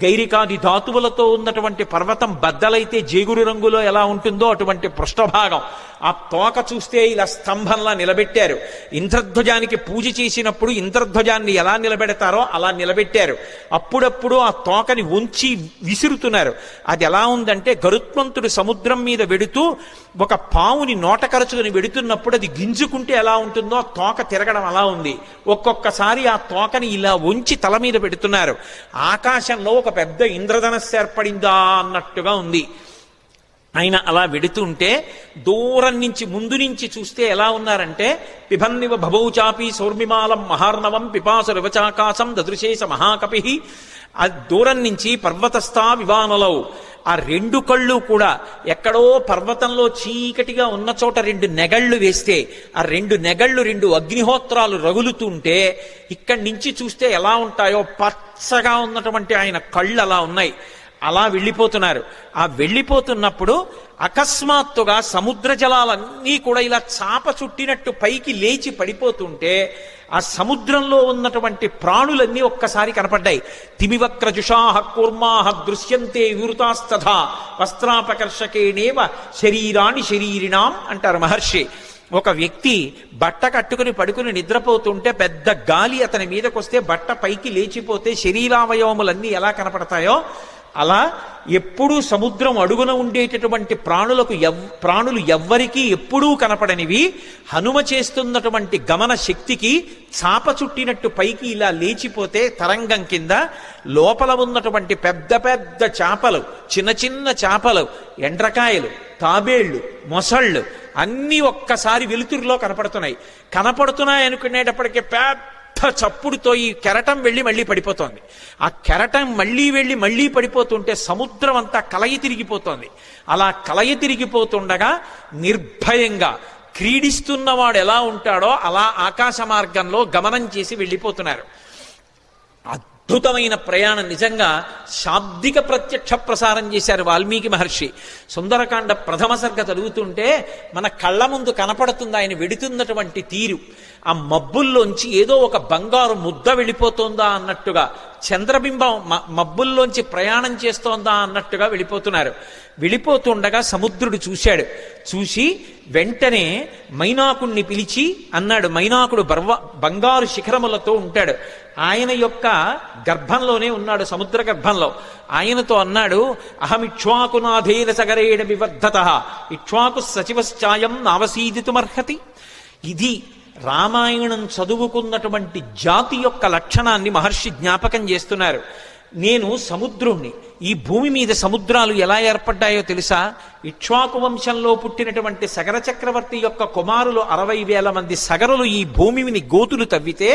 గైరికాది ధాతువులతో ఉన్నటువంటి పర్వతం బద్దలైతే జేగురు రంగులో ఎలా ఉంటుందో అటువంటి పృష్ఠభాగం. ఆ తోక చూస్తే ఇలా స్తంభంలా నిలబెట్టారు. ఇంద్రధ్వజానికి పూజ చేసినప్పుడు ఇంద్రధ్వజాన్ని ఎలా నిలబెడతారో అలా నిలబెట్టారు. అప్పుడప్పుడు ఆ తోకని ఉంచి విసురుతున్నారు. అది ఎలా ఉందంటే గరుత్మంతుడు సముద్రం మీద వెడుతూ ఒక పావుని నోట కరచుకుని వెడుతున్నప్పుడు అది గింజుకుంటే ఎలా ఉంటుందో ఆ తోక తిరగడం అలా ఉంది. ఒక్కొక్కసారి ఆ తోకని ఇలా ఉంచి తల మీద పెడుతున్నారు. ఆకాశంలో ఒక పెద్ద ఇంద్రధనస్సు ఏర్పడిందా అన్నట్టుగా ఉంది. ఆయన అలా వెడుతుంటే దూరం నుంచి ముందు నుంచి చూస్తే ఎలా ఉన్నారంటే పిబన్నివ భవౌచాపి సౌర్మిమాలం మహార్ణవం పిపాసు రవచాకాశం దదృశేష మహాకపి. ఆ దూరం నుంచి పర్వతస్థా వివానలౌ, ఆ రెండు కళ్ళు కూడా ఎక్కడో పర్వతంలో చీకటిగా ఉన్న చోట రెండు నెగళ్ళు వేస్తే ఆ రెండు నెగళ్ళు రెండు అగ్నిహోత్రాలు రగులుతుంటే ఇక్కడి నుంచి చూస్తే ఎలా ఉంటాయో పచ్చగా ఉన్నటువంటి ఆయన కళ్ళు అలా ఉన్నాయి. అలా వెళ్ళిపోతున్నారు. ఆ వెళ్ళిపోతున్నప్పుడు అకస్మాత్తుగా సముద్ర జలాలన్నీ కూడా ఇలా చాప చుట్టినట్టు పైకి లేచి పడిపోతుంటే ఆ సముద్రంలో ఉన్నటువంటి ప్రాణులన్నీ ఒక్కసారి కనపడ్డాయి. తిమివక్రజుషాహ కూర్మాహ దృశ్యంతే వివృతాస్తథా వస్త్రాపకర్షకేణేవ శరీరాణి శరీరిణాం అంటారు మహర్షి. ఒక వ్యక్తి బట్ట కట్టుకుని పడుకుని నిద్రపోతుంటే పెద్ద గాలి అతని మీదకొస్తే బట్ట పైకి లేచిపోతే శరీరావయవములన్నీ ఎలా కనపడతాయో అలా ఎప్పుడూ సముద్రం అడుగున ఉండేటటువంటి ప్రాణులు ఎవ్వరికీ ఎప్పుడూ కనపడనివి హనుమ చేస్తున్నటువంటి గమన శక్తికి చాప చుట్టినట్టు పైకి ఇలా లేచిపోతే తరంగం కింద లోపల ఉన్నటువంటి పెద్ద పెద్ద చేపలు, చిన్న చిన్న చేపలు, ఎండ్రకాయలు, తాబేళ్లు, మొసళ్ళు అన్నీ ఒక్కసారి వెలుతురులో కనపడుతున్నాయి అనుకునేటప్పటికీ పెద్ద చప్పుడుతో ఈ కెరటం వెళ్ళి మళ్ళీ పడిపోతోంది. ఆ కెరటం వెళ్ళి మళ్ళీ పడిపోతుంటే సముద్రం అంతా కలయి తిరిగిపోతోంది. అలా కలయి తిరిగిపోతుండగా నిర్భయంగా క్రీడిస్తున్నవాడు ఎలా ఉంటాడో అలా ఆకాశ మార్గంలో గమనం చేసి వెళ్ళిపోతున్నారు. అద్భుతమైన ప్రయాణం. నిజంగా శాబ్దిక ప్రత్యక్ష ప్రసారం చేశారు వాల్మీకి మహర్షి. సుందరకాండ ప్రథమ సర్గ చదువుతుంటే మన కళ్ళ ముందు కనపడుతుంది ఆయన వెడుతున్నటువంటి తీరు. ఆ మబ్బుల్లోంచి ఏదో ఒక బంగారు ముద్ద వెళ్ళిపోతుందా అన్నట్టుగా, చంద్రబింబం మబ్బుల్లోంచి ప్రయాణం చేస్తోందా అన్నట్టుగా వెళ్ళిపోతున్నారు. వెళ్ళిపోతుండగా సముద్రుడు చూసి వెంటనే మైనాకుణ్ణి పిలిచి అన్నాడు. మైనాకుడు బంగారు శిఖరములతో ఉంటాడు. ఆయన యొక్క గర్భంలోనే ఉన్నాడు, సముద్ర గర్భంలో. ఆయనతో అన్నాడు, అహమిక్ష్వాకునాథేన సగరేణ వివర్ధత ఇక్ష్వాకు సచివశ్చాయం నావసీదితుమర్హతి. ఇది రామాయణం చదువుకున్నటువంటి జాతి యొక్క లక్షణాన్ని మహర్షి జ్ఞాపకం చేస్తున్నారు. నేను సముద్రుణ్ణి. ఈ భూమి మీద సముద్రాలు ఎలా ఏర్పడ్డాయో తెలుసా? ఇక్ష్వాకు వంశంలో పుట్టినటువంటి సగర చక్రవర్తి యొక్క కుమారులు 60,000 మంది సగరులు ఈ భూమిని గోతులు తవ్వితే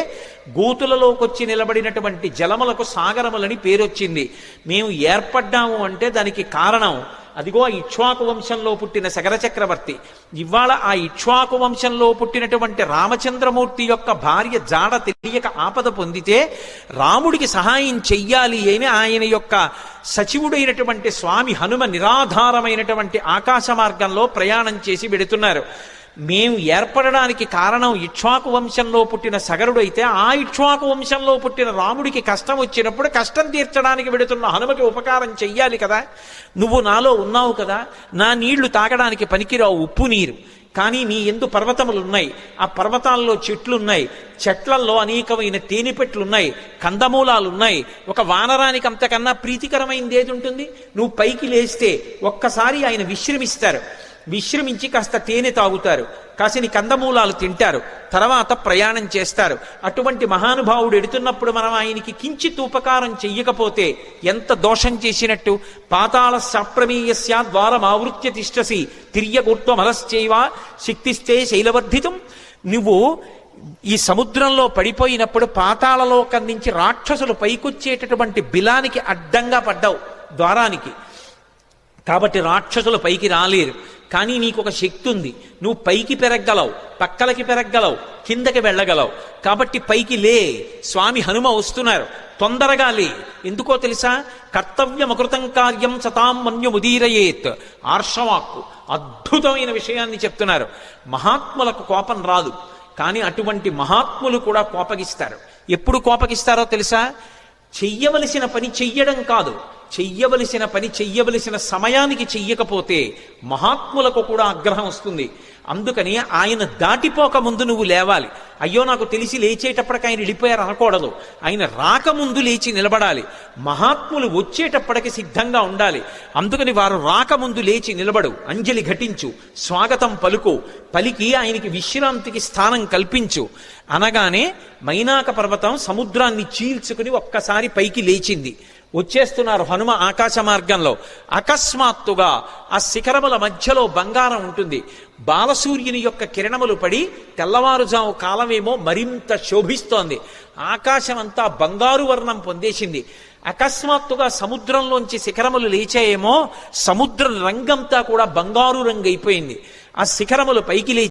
గోతులలోకొచ్చి నిలబడినటువంటి జలములకు సాగరములని పేరొచ్చింది. మేము ఏర్పడ్డాము అంటే దానికి కారణం అదిగో ఆ ఇక్ష్వాకు వంశంలో పుట్టిన సగర చక్రవర్తి. ఇవాళ ఆ ఇక్ష్వాకు వంశంలో పుట్టినటువంటి రామచంద్రమూర్తి యొక్క భార్య జాడ తెలియక ఆపద పొందితే రాముడికి సహాయం చెయ్యాలి అని ఆయన యొక్క సచివుడైనటువంటి స్వామి హనుమ నిరాధారమైనటువంటి ఆకాశ మార్గంలో ప్రయాణం చేసి వెడుతున్నారు. మేము ఏర్పడడానికి కారణం ఇక్ష్వాకు వంశంలో పుట్టిన సగరుడైతే ఆ ఇక్ష్వాకు వంశంలో పుట్టిన రాముడికి కష్టం వచ్చినప్పుడు కష్టం తీర్చడానికి వెడుతున్న హనుమకి ఉపకారం చెయ్యాలి కదా. నువ్వు నాలో ఉన్నావు కదా, నా నీళ్లు తాగడానికి పనికిరావు, ఉప్పు నీరు. కానీ నీ ఎందు పర్వతములున్నాయి, ఆ పర్వతాల్లో చెట్లున్నాయి, చెట్లల్లో అనేకమైన తేనెపెట్లున్నాయి, కందమూలాలున్నాయి. ఒక వానరానికి అంతకన్నా ప్రీతికరమైనది ఏది ఉంటుంది? నువ్వు పైకి లేస్తే ఒక్కసారి ఆయన విశ్రమించి కాస్త తేనె తాగుతారు, కాసిని కందమూలాలు తింటారు, తర్వాత ప్రయాణం చేస్తారు. అటువంటి మహానుభావుడు ఎడుతున్నప్పుడు మనం ఆయనకి కించిత్ ఉపకారం చెయ్యకపోతే ఎంత దోషం చేసినట్టు. పాతాళ సాప్రమేయస్యా ద్వారమావృత్య తిష్టసి తిర్యగూర్త్వమలశ్చైవ శక్తిస్తే శైలవర్ధితం. నువ్వు ఈ సముద్రంలో పడిపోయినప్పుడు పాతాళలోకం నుంచి రాక్షసులు పైకొచ్చేటటువంటి బిలానికి అడ్డంగా పడ్డావు ద్వారానికి. కాబట్టి రాక్షసులు పైకి రాలేరు. కానీ నీకు ఒక శక్తి ఉంది, నువ్వు పైకి పెరగలవు, పక్కలకి పెరగలవు, కిందకి వెళ్ళగలవు. కాబట్టి పైకి లే. స్వామి హనుమ వస్తున్నారు, తొందరగా లే. ఎందుకో తెలుసా? కర్తవ్యమకృతం కార్యం సతాం మన్యుముదీరయేత్. ఆర్షవాక్కు అద్భుతమైన విషయాన్ని చెప్తున్నారు. మహాత్ములకు కోపం రాదు. కానీ అటువంటి మహాత్ములు కూడా కోపగిస్తారు. ఎప్పుడు కోపగిస్తారో తెలుసా? చెయ్యవలసిన పని చెయ్యడం కాదు, చెయ్యవలసిన పని చెయ్యవలసిన సమయానికి చెయ్యకపోతే మహాత్ములకు కూడా ఆగ్రహం వస్తుంది. అందుకని ఆయన దాటిపోక ముందు నువ్వు లేవాలి. అయ్యో నాకు తెలిసి లేచేటప్పటికి ఆయన వెళ్ళిపోయారు అనకూడదు. ఆయన రాకముందు లేచి నిలబడాలి. మహాత్ములు వచ్చేటప్పటికి సిద్ధంగా ఉండాలి. అందుకని వారు రాకముందు లేచి నిలబడు, అంజలి ఘటించు, స్వాగతం పలుకు, పలికి ఆయనకి విశ్రాంతికి స్థానం కల్పించు అనగానే మైనాక పర్వతం సముద్రాన్ని చీల్చుకుని ఒక్కసారి పైకి లేచింది. వచ్చేస్తున్నారు హనుమ ఆకాశ మార్గంలో. అకస్మాత్తుగా ఆ శిఖరముల మధ్యలో బంగారం ఉంటుంది. బాలసూర్యుని యొక్క కిరణములు పడి తెల్లవారుజాము కాలమేమో మరింత శోభిస్తోంది. ఆకాశం అంతా బంగారు వర్ణం పొందేసింది. అకస్మాత్తుగా సముద్రంలోంచి శిఖరములు లేచాయేమో, సముద్ర రంగంతా కూడా బంగారు రంగు అయిపోయింది. ఆ శిఖరములు పైకి లేచి